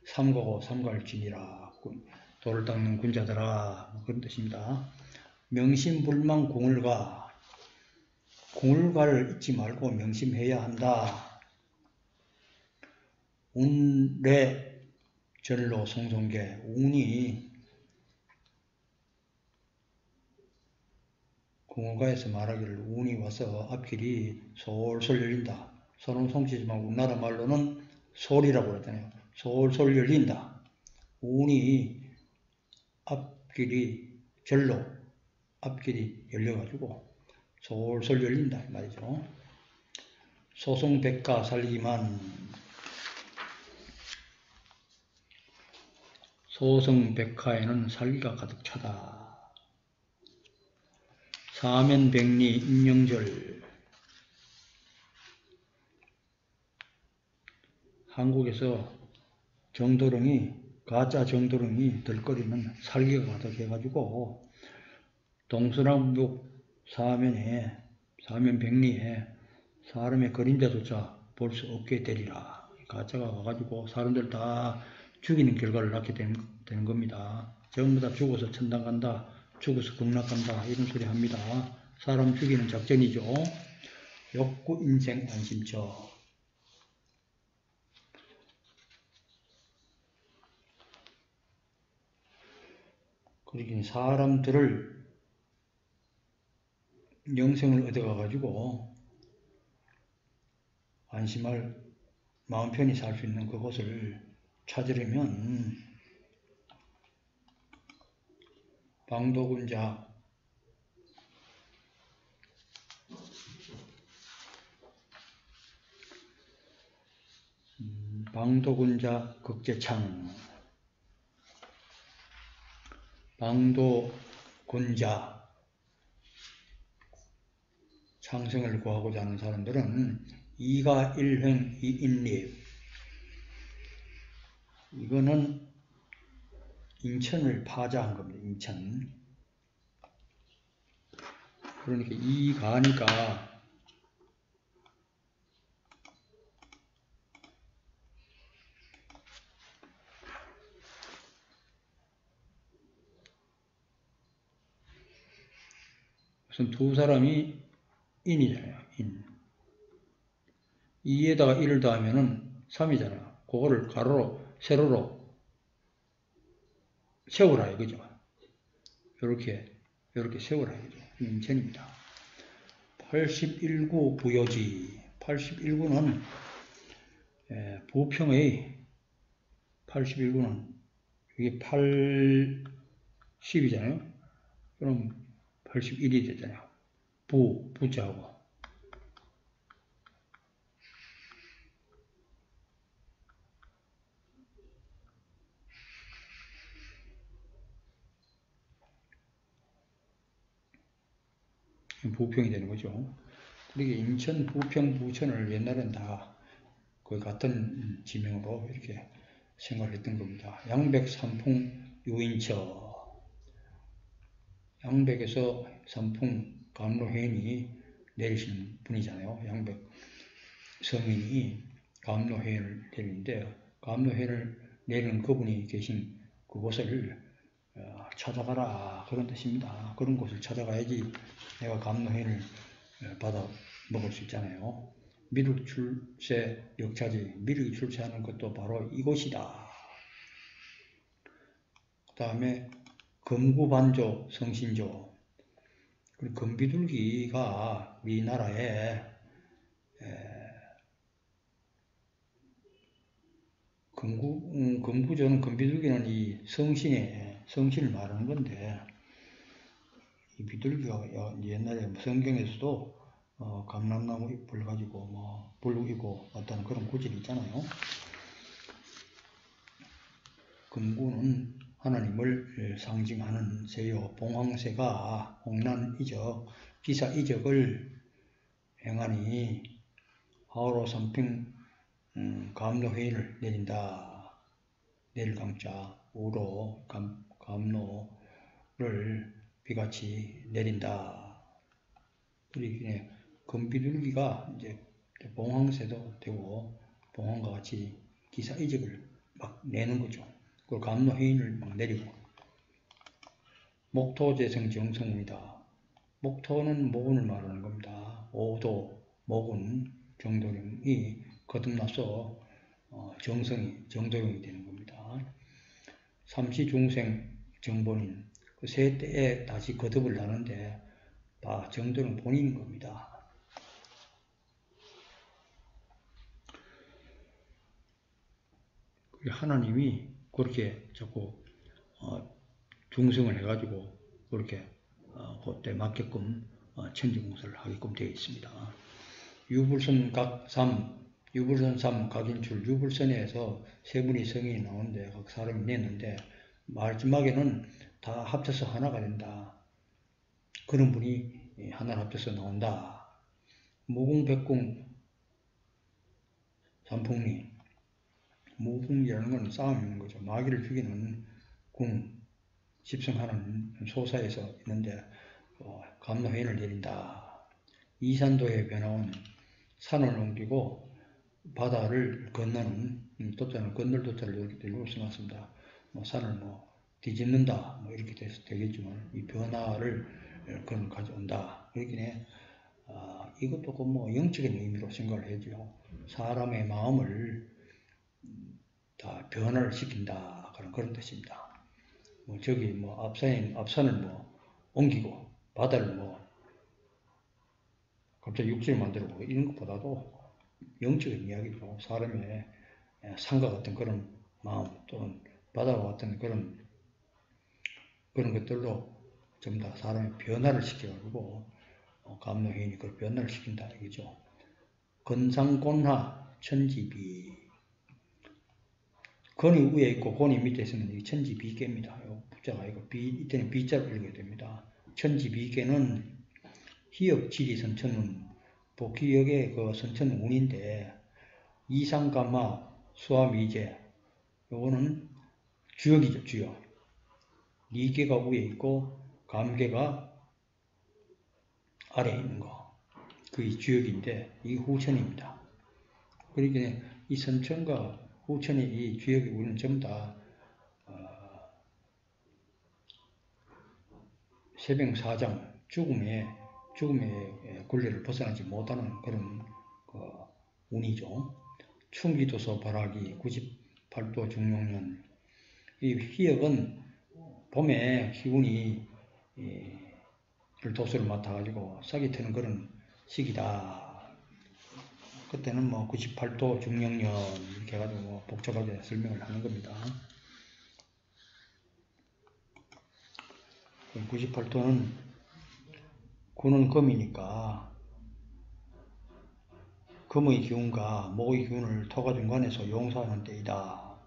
삼가고 삼갈진이라. 돌을 닦는 군자들아. 그런 뜻입니다. 명심불망 공을가. 공을가를 잊지 말고 명심해야 한다. 운례 전로 성송계. 운이 공을가에서 말하기를 운이 와서 앞길이 솔솔 열린다. 손은 송치지만 우리나라 말로는 솔이라고 그러잖아요. 솔솔 열린다. 운이 앞길이 절로 앞길이 열려가지고 솔솔 열린다 이 말이죠. 소송백가 살기만. 소성백화에는 살기가 가득 차다. 사면백리 임명절. 한국에서 가짜 정도령이 들거리는 살기가 가득해가지고 동서남북 사면백리에 사람의 그림자조차 볼 수 없게 되리라. 가짜가 와가지고 사람들 다 죽이는 결과를 낳게 되는 겁니다. 전부 다 죽어서 천당 간다, 죽어서 극락 간다, 이런 소리 합니다. 사람 죽이는 작전이죠. 욕구, 인생, 안심처. 그러긴 사람들을 영생을 얻어가가지고 안심할 마음 편히 살 수 있는 그곳을 찾으려면 방도군자, 극제창, 방도군자, 창생을 구하고자 하는 사람들은 이가 일횡 이인립, 이거는 인천을 파자한 겁니다. 인천. 그러니까 이가니까 우선 두 사람이 인이잖아요. 인. 2에다가 1을 더하면은 3이잖아요. 그거를 가로로, 세로로 세우라 이거죠. 이렇게 세우라 이거죠. 인천입니다. 81구 부여지. 81구는 부평의 81구는 이게 80이잖아요. 그럼 81이 되잖아요. 부자고. 부평이 되는 거죠. 그러게 인천, 부평, 부천을 옛날엔 다 거의 같은 지명으로 이렇게 생활했던 겁니다. 양백, 삼풍, 유인처. 양백에서 삼풍, 감로회인이 내리시는 분이잖아요. 양백 성인이 감로회인을 내리는데 감로회인을 내리는 그분이 계신 그곳을 찾아가라 그런 뜻입니다. 그런 곳을 찾아가야지 내가 감로회인을 받아 먹을 수 있잖아요. 미륵 출세 역차지. 미륵이 출세하는 것도 바로 이곳이다. 그 다음에 금구반조 성신조. 그리고 금비둘기가 우리나라에 금구조는 금비둘기는 이 성신을 말하는 건데 이 비둘기가 옛날에 성경에서도 감람나무 잎을 가지고 뭐 불이고 왔다는 그런 구절이 있잖아요. 금구는 하나님을 상징하는 새요. 봉황새가 홍난이적, 기사이적을 행하니 하오로 삼평 감로회의를 내린다. 내릴 강자 우로 감로를 비같이 내린다. 그리고 금비둘기가 이제 봉황새도 되고 봉황과 같이 기사이적을 막 내는 거죠. 그 감로회의를 막 내리고. 목토재성 정성입니다. 목토는 모근을 말하는 겁니다. 오도, 모근, 정도령이 거듭나서 정도령이 되는 겁니다. 삼시중생 정본인, 그 세 때에 다시 거듭을 나는데 다 정도령 본인인 겁니다. 하나님이 그렇게 자꾸 중성을 해가지고 그렇게 그때 맞게끔 천지공사를 하게끔 되어 있습니다. 유불선 각 3, 유불선 3 각인출, 유불선에서 세 분이 성인이 나오는데 각 사람이 냈는데 마지막에는 다 합쳐서 하나가 된다. 그런 분이 하나를 합쳐서 나온다. 무궁백궁 삼풍리. 무궁이라는 건 싸움이 있는 거죠. 마귀를 죽이는 궁, 집성하는 소사에서 있는데 감로회의를 내린다. 이산도에 변화온 산을 옮기고 바다를 건너는 도자는 건널 도자를 이렇게 일부러 써놨습니다. 뭐 산을 뭐 뒤집는다 뭐 이렇게 되겠지만 이 변화를 그런 가져온다 이렇게 이것도 그 뭐 영적인 의미로 생각을 해죠. 사람의 마음을 다 변화를 시킨다 그런 뜻입니다. 뭐 저기 뭐 앞산을 뭐 옮기고 바다를 뭐 갑자기 육지를 만들고 이런 것보다도 영적인 이야기죠. 사람의 산과 같은 그런 마음 또는 바다와 같은 그런 것들도 전부 다 사람의 변화를 시켜가지고 감노해인이 그걸 변화를 시킨다 이거죠. 건상곤하 천지비 건이 위에 있고 곤이 밑에 있으면 이 천지비계입니다. 부자가 이거 이때는 비자로 읽어야 됩니다. 천지비계는 희역 지리선천운 복희역의 그 선천운인데 이상감마 수화미제 요거는 주역이죠. 주역. 리계가 위에 있고 감계가 아래에 있는 거. 그게 주역인데 이게 후천입니다. 그러니까 이 선천과 후천의 이 주역이 우리는 전부 다 세병사장 죽음의 굴레를 벗어나지 못하는 그런 운이죠. 충기도서 발하기 98도 중용년 이 희역은 봄에 기운이 도수를 맡아가지고 싹이 트는 그런 시기다. 그때는 뭐 98도 중령년 이렇게 해가지고 뭐 복잡하게 설명을 하는 겁니다. 98도는 군은 금이니까 금의 기운과 목의 기운을 토가 중간에서 용사하는 때이다.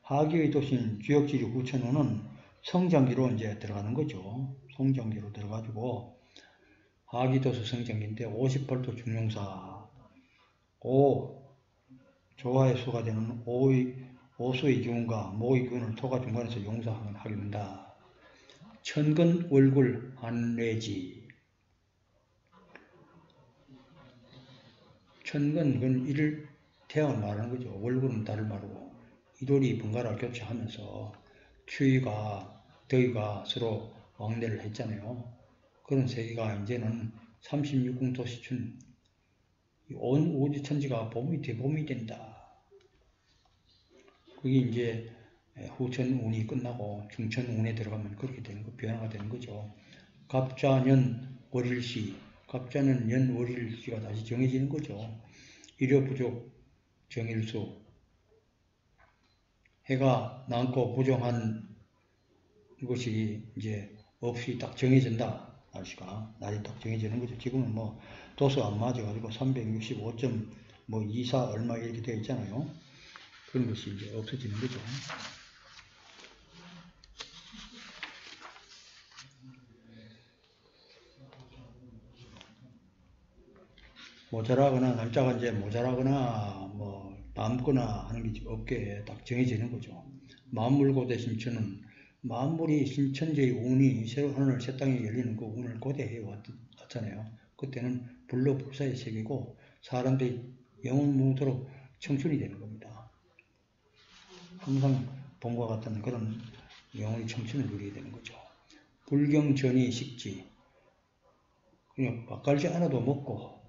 하기의 도신 주역지리 후천호는 성장기로 이제 들어가는 거죠. 성장기로 들어가지고 하기도수 성장기인데 58도 중용사 5 조화의 수가 되는 오수의 기운과 목의 기운을 토가 중간에서 용사하게 된다. 천근 월굴 한례지 천근 그건 일을 태양을 말하는 거죠. 월굴은 달을 말하고 이돌이 번갈아 교체하면서 추위가 더위가 서로 왕래를 했잖아요. 그런 세계가 이제는 36궁토시춘 온 우주천지가 봄이 된다. 그게 이제 후천운이 끝나고 중천운에 들어가면 그렇게 되는 거, 변화가 되는 거죠. 갑자년 월일시, 갑자년 년 월일시가 다시 정해지는 거죠. 일요부족 정일수, 해가 남고 부정한 것이 이제 없이 딱 정해진다. 날이 딱 정해지는 거죠. 지금은 뭐 도수 안 맞아가지고 365.24 얼마 이렇게 되어 있잖아요. 그런 것이 이제 없어지는 거죠. 모자라거나 날짜가 이제 모자라거나 뭐 남거나 하는 게 없게 딱 정해지는 거죠. 만물고대 신천은 만물이 신천지의 운이 새로 하늘 새 땅에 열리는 그 운을 고대해 왔잖아요. 그때는 불로 불사의 세계고 사람들이 영원 무도록 청춘이 되는 겁니다. 항상 봄과 같은 그런 영원히 청춘을 누리게 되는 거죠. 불경전이 식지 그냥 맛깔지 않아도 먹고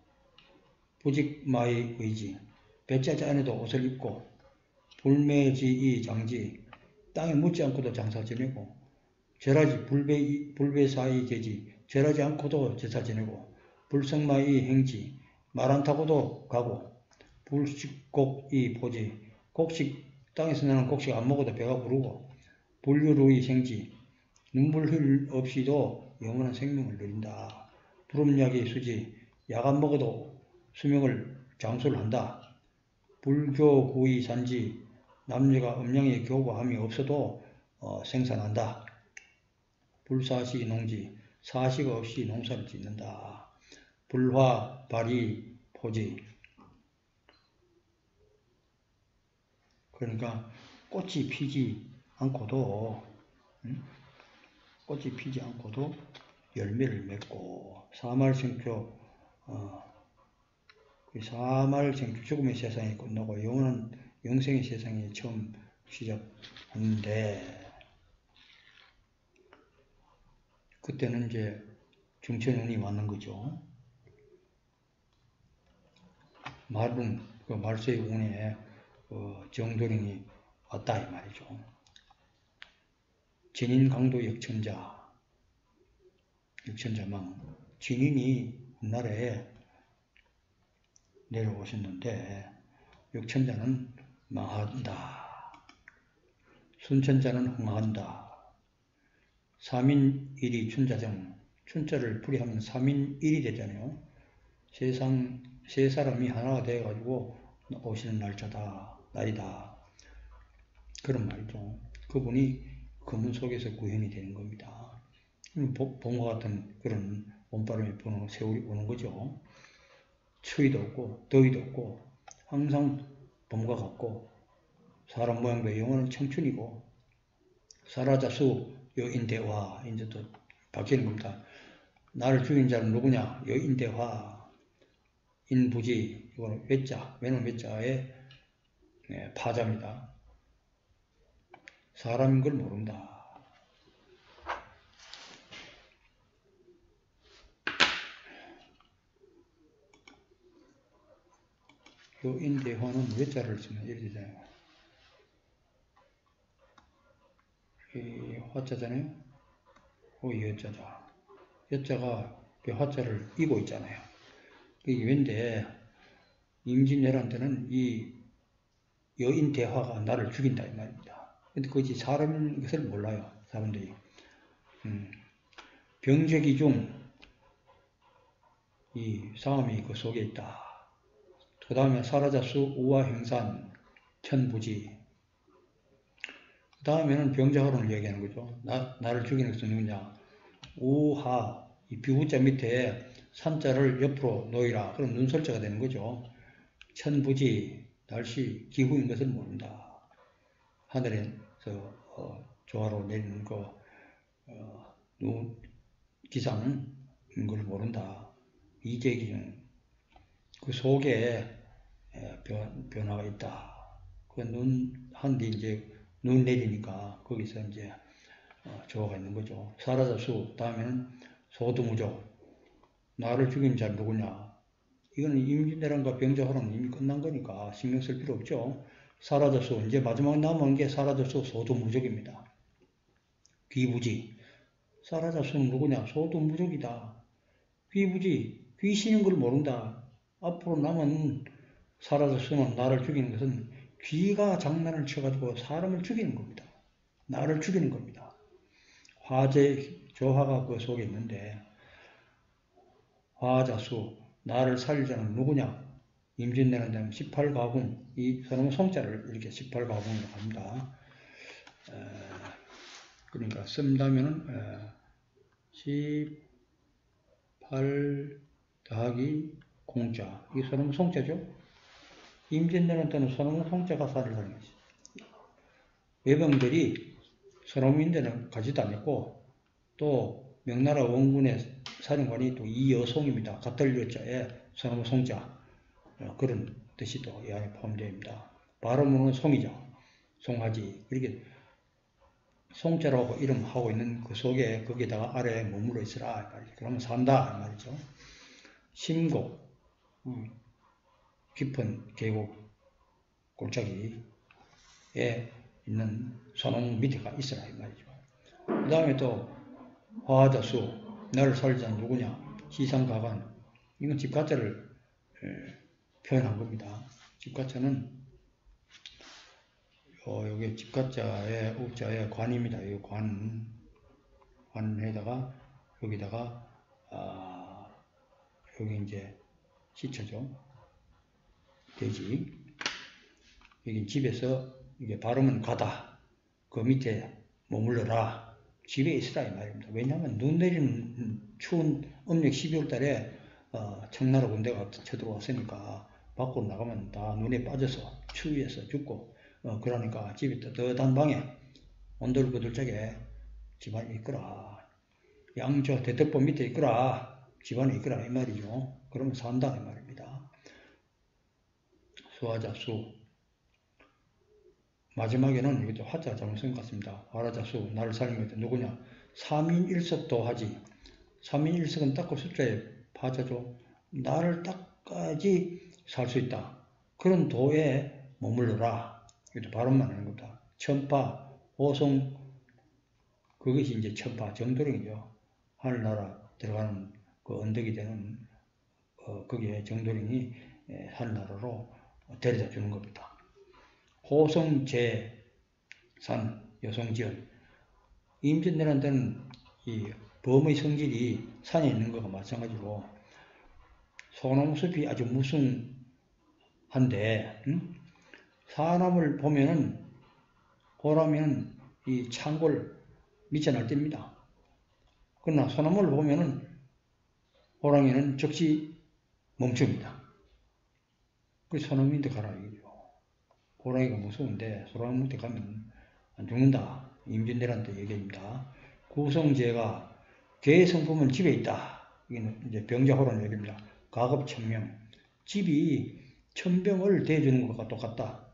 부직마의 의지 배짜지 않아도 옷을 입고 불매지이 장지 땅에 묻지 않고도 장사 지내고 절하지 불배사의 계지 절하지 않고도 제사 지내고 불성마의 행지 말 안 타고도 가고 불식곡이 보지 곡식 땅에서 나는 곡식 안 먹어도 배가 부르고 불유루의 생지 눈물 흘 없이도 영원한 생명을 누린다. 부름약의 수지 약 안 먹어도 수명을 장수를 한다. 불교구의 산지 남녀가 음양의 교과함이 없어도 생산한다. 불사시 농지 사시가 없이 농사를 짓는다. 불화 발이 포지 그러니까 꽃이 피지 않고도 열매를 맺고 사말성표 사말 생주 죽음의 세상이 끝나고 영원한 영생의 세상이 처음 시작하는데 그때는 이제 중천운이 맞는 거죠. 말은 그 말세의 운에 정도령이 왔다 이 말이죠. 진인 강도 역천자망. 진인이 옛날에 내려오셨는데 역천자는 망한다. 순천자는 흥한다. 삼인일이 춘자정. 춘자를 풀이하면 삼인일이 되잖아요. 세 사람이 하나가 되어가지고 오시는 날이다. 그런 말이죠. 그분이 그문 속에서 구현이 되는 겁니다. 봄과 같은 그런 봄바람이 부는 세월이 오는 거죠. 추위도 없고 더위도 없고 항상 봄과 같고 사람 모양도 영원한 청춘이고 사라자수 여인대화 이제 또 바뀌는 겁니다. 나를 죽인 자는 누구냐? 여인대화 인부지 이거는 외자 외는 외자의 파자입니다. 사람인 걸 모른다. 여인대화는 외자를 쓰면 이렇게 되잖아요. 이 화자잖아요. 여자자. 여자가 그 화자를 이고 있잖아요. 이게 왠데 임진왜란때는 이 여인대화가 나를 죽인다 이 말입니다. 근데 그것이 사람인 것을 몰라요. 사람들이. 병제기 중 이 상암이 그 속에 있다. 그 다음에 사라자수 우화행산 천부지. 그 다음에는 병자호론을 얘기하는 거죠. 나를 죽이는 것은 누구냐? 우하, 이 비후자 밑에 산자를 옆으로 놓이라. 그럼 눈설자가 되는 거죠. 천부지, 날씨, 기후인 것을 모른다. 하늘에서 조화로 내리는 기상인 걸 모른다. 이재기중, 그 속에 변화가 있다. 그 한뒤 이제 눈 내리니까 거기서 이제 조화가 있는 거죠. 사라자수, 다음에는 소두무조. 나를 죽인 자 누구냐? 이거는 임진왜란과 병자호란은 이미 끝난 거니까 신경 쓸 필요 없죠. 사라자수, 이제 마지막 남은 게 사라자수 소두무족입니다. 귀부지. 사라자수는 누구냐? 소두무족이다. 귀부지, 귀신인 걸 모른다. 앞으로 남은 사라자수는 나를 죽이는 것은 귀가 장난을 쳐가지고 사람을 죽이는 겁니다. 나를 죽이는 겁니다. 화재, 조화가 그 속에 있는데 화자수, 나를 살릴 자는 누구냐? 임진왜란 되면 18가궁, 이 선홍 송자를 이렇게 18가궁이라고 합니다. 그러니까 쓴다면은 18 더하기 공자, 이게 선홍 송자죠. 임진왜란 때는 선홍 송자가 살을 하는 것이죠. 외병들이 선홍인대는 가지도 않았고 또 명나라 원군의 사령관이 또 이여송입니다. 갓달려자에 선홍 송자, 그런 뜻이 또 이 안에 포함됩니다. 발음으로는 송이죠. 송하지. 이렇게 송자라고 이름하고 있는 그 속에 거기다가 아래에 머물러 있으라. 그러면 산다 말이죠. 심곡, 깊은 계곡 골짜기에 있는 선홍 밑에가 있으라 이 말이죠. 그 다음에 또 화자수, 나를 살자 누구냐? 시상가관. 이건 집가자를 표현한 겁니다. 집가자는 여기 집가자의 우자의 관입니다. 이 관에다가 여기다가 여기 이제 시처죠. 돼지. 여기 집에서 이게 발음은 가다. 그 밑에 머물러라. 집에 있으라 이 말입니다. 왜냐하면 눈 내리는 추운 음력 12월 달에 청나라 군대가 쳐들어왔으니까 밖으로 나가면 다 눈에 빠져서 추위에서 죽고 그러니까 집에 뜨뜻한 방에 온돌거들짝에 집안에 있거라. 양조 대택본 밑에 있거라. 집안에 있거라 이 말이죠. 그러면 산다 이 말입니다. 수하자 수. 마지막에는 이것도 화자 잘못 쓴 것 같습니다. 화라자 수. 나를 살린 것도 누구냐? 3인1석도 하지. 3인1석은 딱 그 숫자에 파자죠. 나를 딱까지 살 수 있다. 그런 도에 머물러라. 이것도 발음만 하는 겁니다. 천파, 호송, 그것이 이제 천파, 정도령이죠. 하늘나라 들어가는 그 언덕이 되는 거기에 정도령이 하늘나라로 데려다 주는 겁니다. 호성제산, 여성지연. 임진왜란 때는 이 범의 성질이 산에 있는 것과 마찬가지로 소나무숲이 아주 무성한데 사람을 보면은 호라면은 이 창골 미쳐날 때입니다. 그러나 소나무를 보면은 호랑이는 즉시 멈춥니다. 그 소나무인데 가라 이거죠. 호랑이가 무서운데 소나무인데 가면 안 죽는다. 임진왜란 때 얘기입니다. 구성제가 개의 성품은 집에 있다. 이게 이제 병자호란 얘기입니다. 가급 천명. 집이 천병을 대주는 것과 똑같다.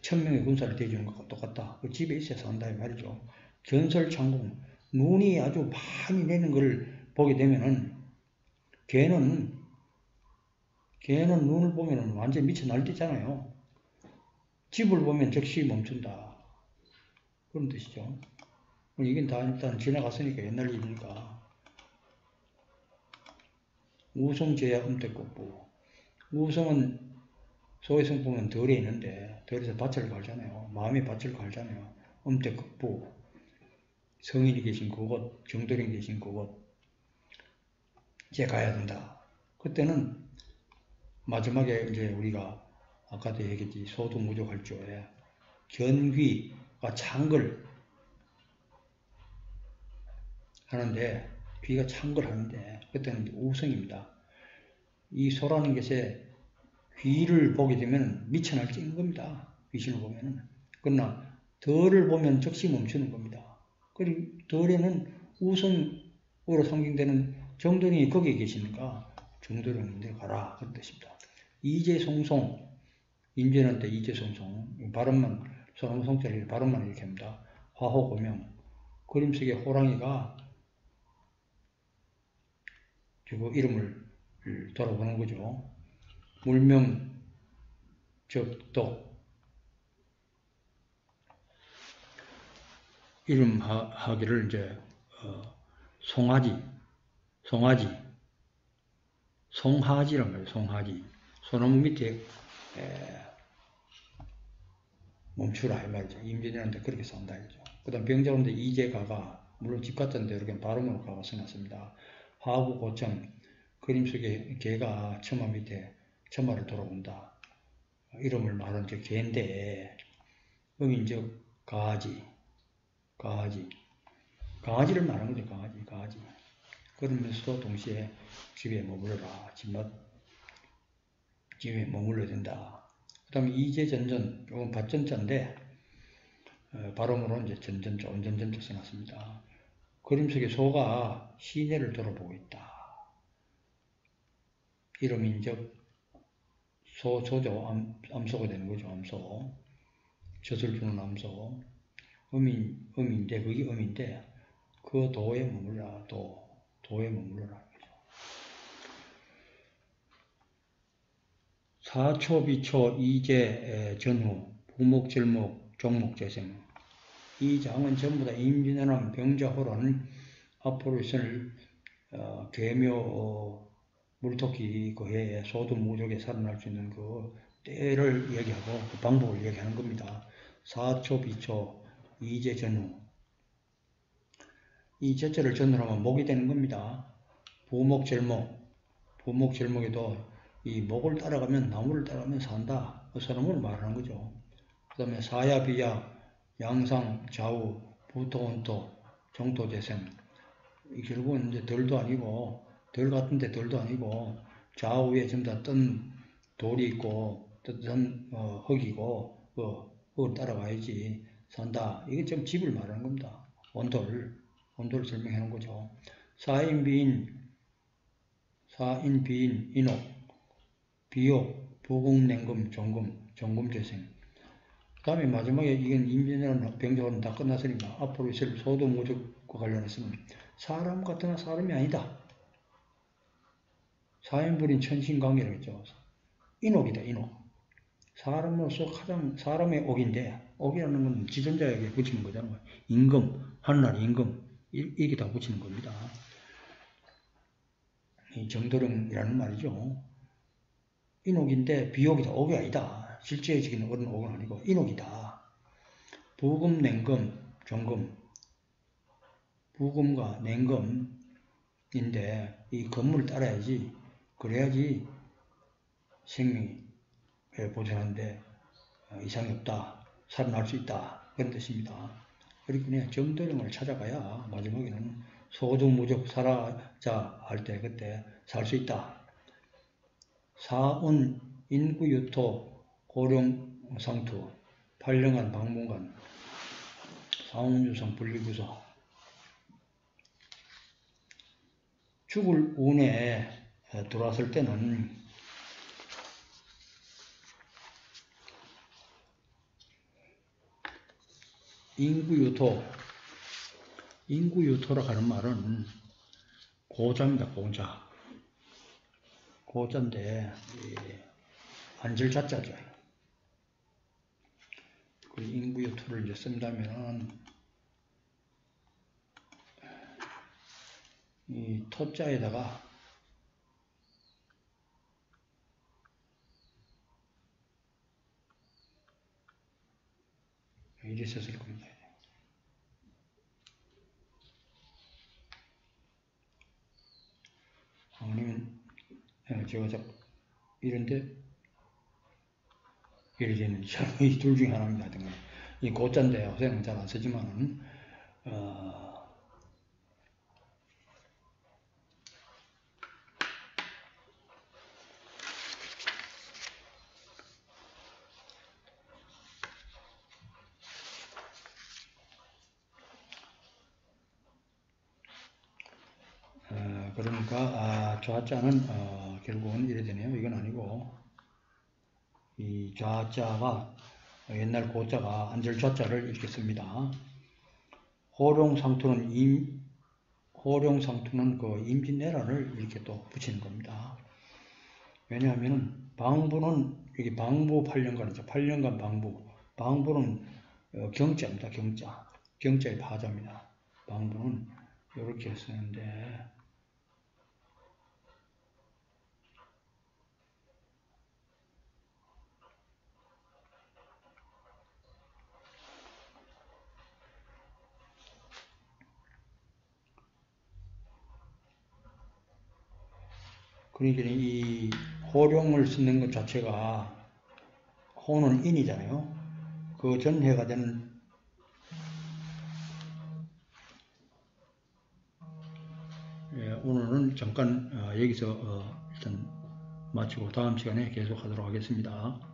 천명의 군사를 대주는 것과 똑같다. 그 집에 있어야 산다 이 말이죠. 견설창공. 눈이 아주 많이 내는 걸 보게 되면은 개는 눈을 보면은 완전히 미쳐 날뛰잖아요. 집을 보면 즉시 멈춘다. 그런 뜻이죠. 이건 다 일단 지나갔으니까 옛날 일이니까. 우성제야 음택국부. 우성은 소의 성품은 덜에 있는데 덜에서 밭을 갈잖아요. 마음의 밭을 갈잖아요. 음택국부. 성인이 계신 그곳, 정도령이 계신 그곳 이제 가야 된다. 그때는 마지막에 이제 우리가 아까도 얘기했지 소두무족할조에 견귀가 창걸 하는데 귀가 창걸하는데 그때는 우성입니다. 이 소라는 것에 귀를 보게 되면 미쳐날 찌는 겁니다. 귀신을 보면은. 그러나 덜을 보면 즉시 멈추는 겁니다. 그리고 덜에는 우성으로 상징되는 정도령이 거기에 계시니까 정도령인데 가라 그런 뜻입니다. 이재송송 임진왜란 때 이재송송 발음만 소나무 성자리 발음만 이렇게 합니다. 화호고명 그림 속에 호랑이가 그 이름을 돌아보는 거죠. 물명 적독 이름 하기를 이제 송하지란 말이에요. 송하지. 소나무 밑에 멈추라 이 말이죠. 임진왜란 때 그렇게 산다 이죠. 그다음 병자호란때 이재가가 물론 집 같은데 이렇게 발음으로 가가 써놨습니다. 화구고청 그림 속에 개가 처마 밑에 처마를 돌아본다. 이름을 말하는 저 개인데 음인적 강아지를 말하는 거죠. 강아지. 그러면서도 동시에 집에 머물러라. 집에 머물러야 된다. 그 다음에 이재전전, 이건 밭전자인데 발음으로 이제 전전자, 온전전자 써놨습니다. 그림 속에 소가 시내를 돌아보고 있다. 이름인적 소조, 암소가 되는 거죠. 암소. 젖을 주는 암소. 음인데, 그게 음인데, 그 도에 머물라, 도에 머물러라. 사초비초 이재 전후 부목절목 종목재생 이 장은 전부 다 임진왜란 병자호란 앞으로 있을 계묘 물토끼 그 해에 소두무족에 살아날 수 있는 그 때를 얘기하고 그 방법을 얘기하는 겁니다. 사초비초 이재전후 이 제자를 전후하면 목이 되는 겁니다. 부목절목에도 이 목을 따라가면 나무를 따라가면 산다. 그 사람을 말하는 거죠. 그 다음에 사야비야 양상 좌우 부토온토 정토재생 결국은 이제 덜도 아니고 덜 같은데 덜도 아니고 좌우에 전부 다 뜬 돌이 있고 뜬 흙이고 그걸 따라가야지 산다. 이게 좀 집을 말하는 겁니다. 온도를 설명해 놓은 거죠. 사인비인 인옥 비옥 부금, 냉금, 종금, 재생. 그 다음에 마지막에 이건 임진왜란 병자호는 다 끝났으니까 앞으로 있을 소도무적과 관련해서는 사람 같으나 사람이 아니다. 사인불인 천신광이라고 했죠. 인옥이다, 인옥. 사람으로서 가장 사람의 옥인데, 옥이라는 건 지존자에게 붙이는 거잖아요. 임금, 하늘나라 임금, 이게 다 붙이는 겁니다. 이 정도령이라는 말이죠. 인옥인데 비옥이다, 옥이 아니다. 실제 지금 그런 옥은 아니고 인옥이다. 부금, 냉금, 종금. 부금과 냉금인데 이 건물을 따라야지, 그래야지 생명이 보존하는데 이상이 없다, 살아날 수 있다, 그런 뜻입니다. 그리고 그냥 정도령을 찾아가야 마지막에는 소득무적 살아자 할 때 그때 살 수 있다. 사운, 인구유토, 고령상투, 8년간 방문관, 사운유성, 분리구서. 죽을 운에 들어왔을 때는 인구유토라고 하는 말은 고자입니다. 고자인데 안절자자죠. 그 인구유토를 이제 쓴다면은 이 토자에다가 이리 썼을 겁니다. 아니면 제가 이런데 이래 되는 이 둘 중에 하나입니다. 이 고자인데 요새는 잘 안 쓰지만은 그러니까 좌자는 결국은 이래 되네요. 이건 아니고 이 좌자가 옛날 고자가 안절좌자를 이렇게 씁니다. 호룡상투는 그 임진왜란을 이렇게 또 붙이는 겁니다. 왜냐하면 방부는 여기 방부 8년간이죠. 8년간 방부는 경자입니다. 경자의 파자입니다. 방부는 이렇게 쓰는데 그러니까 이 호룡을 쓰는 것 자체가 호는 인이잖아요. 그 전해가 되는 오늘은 잠깐 여기서 일단 마치고 다음 시간에 계속하도록 하겠습니다.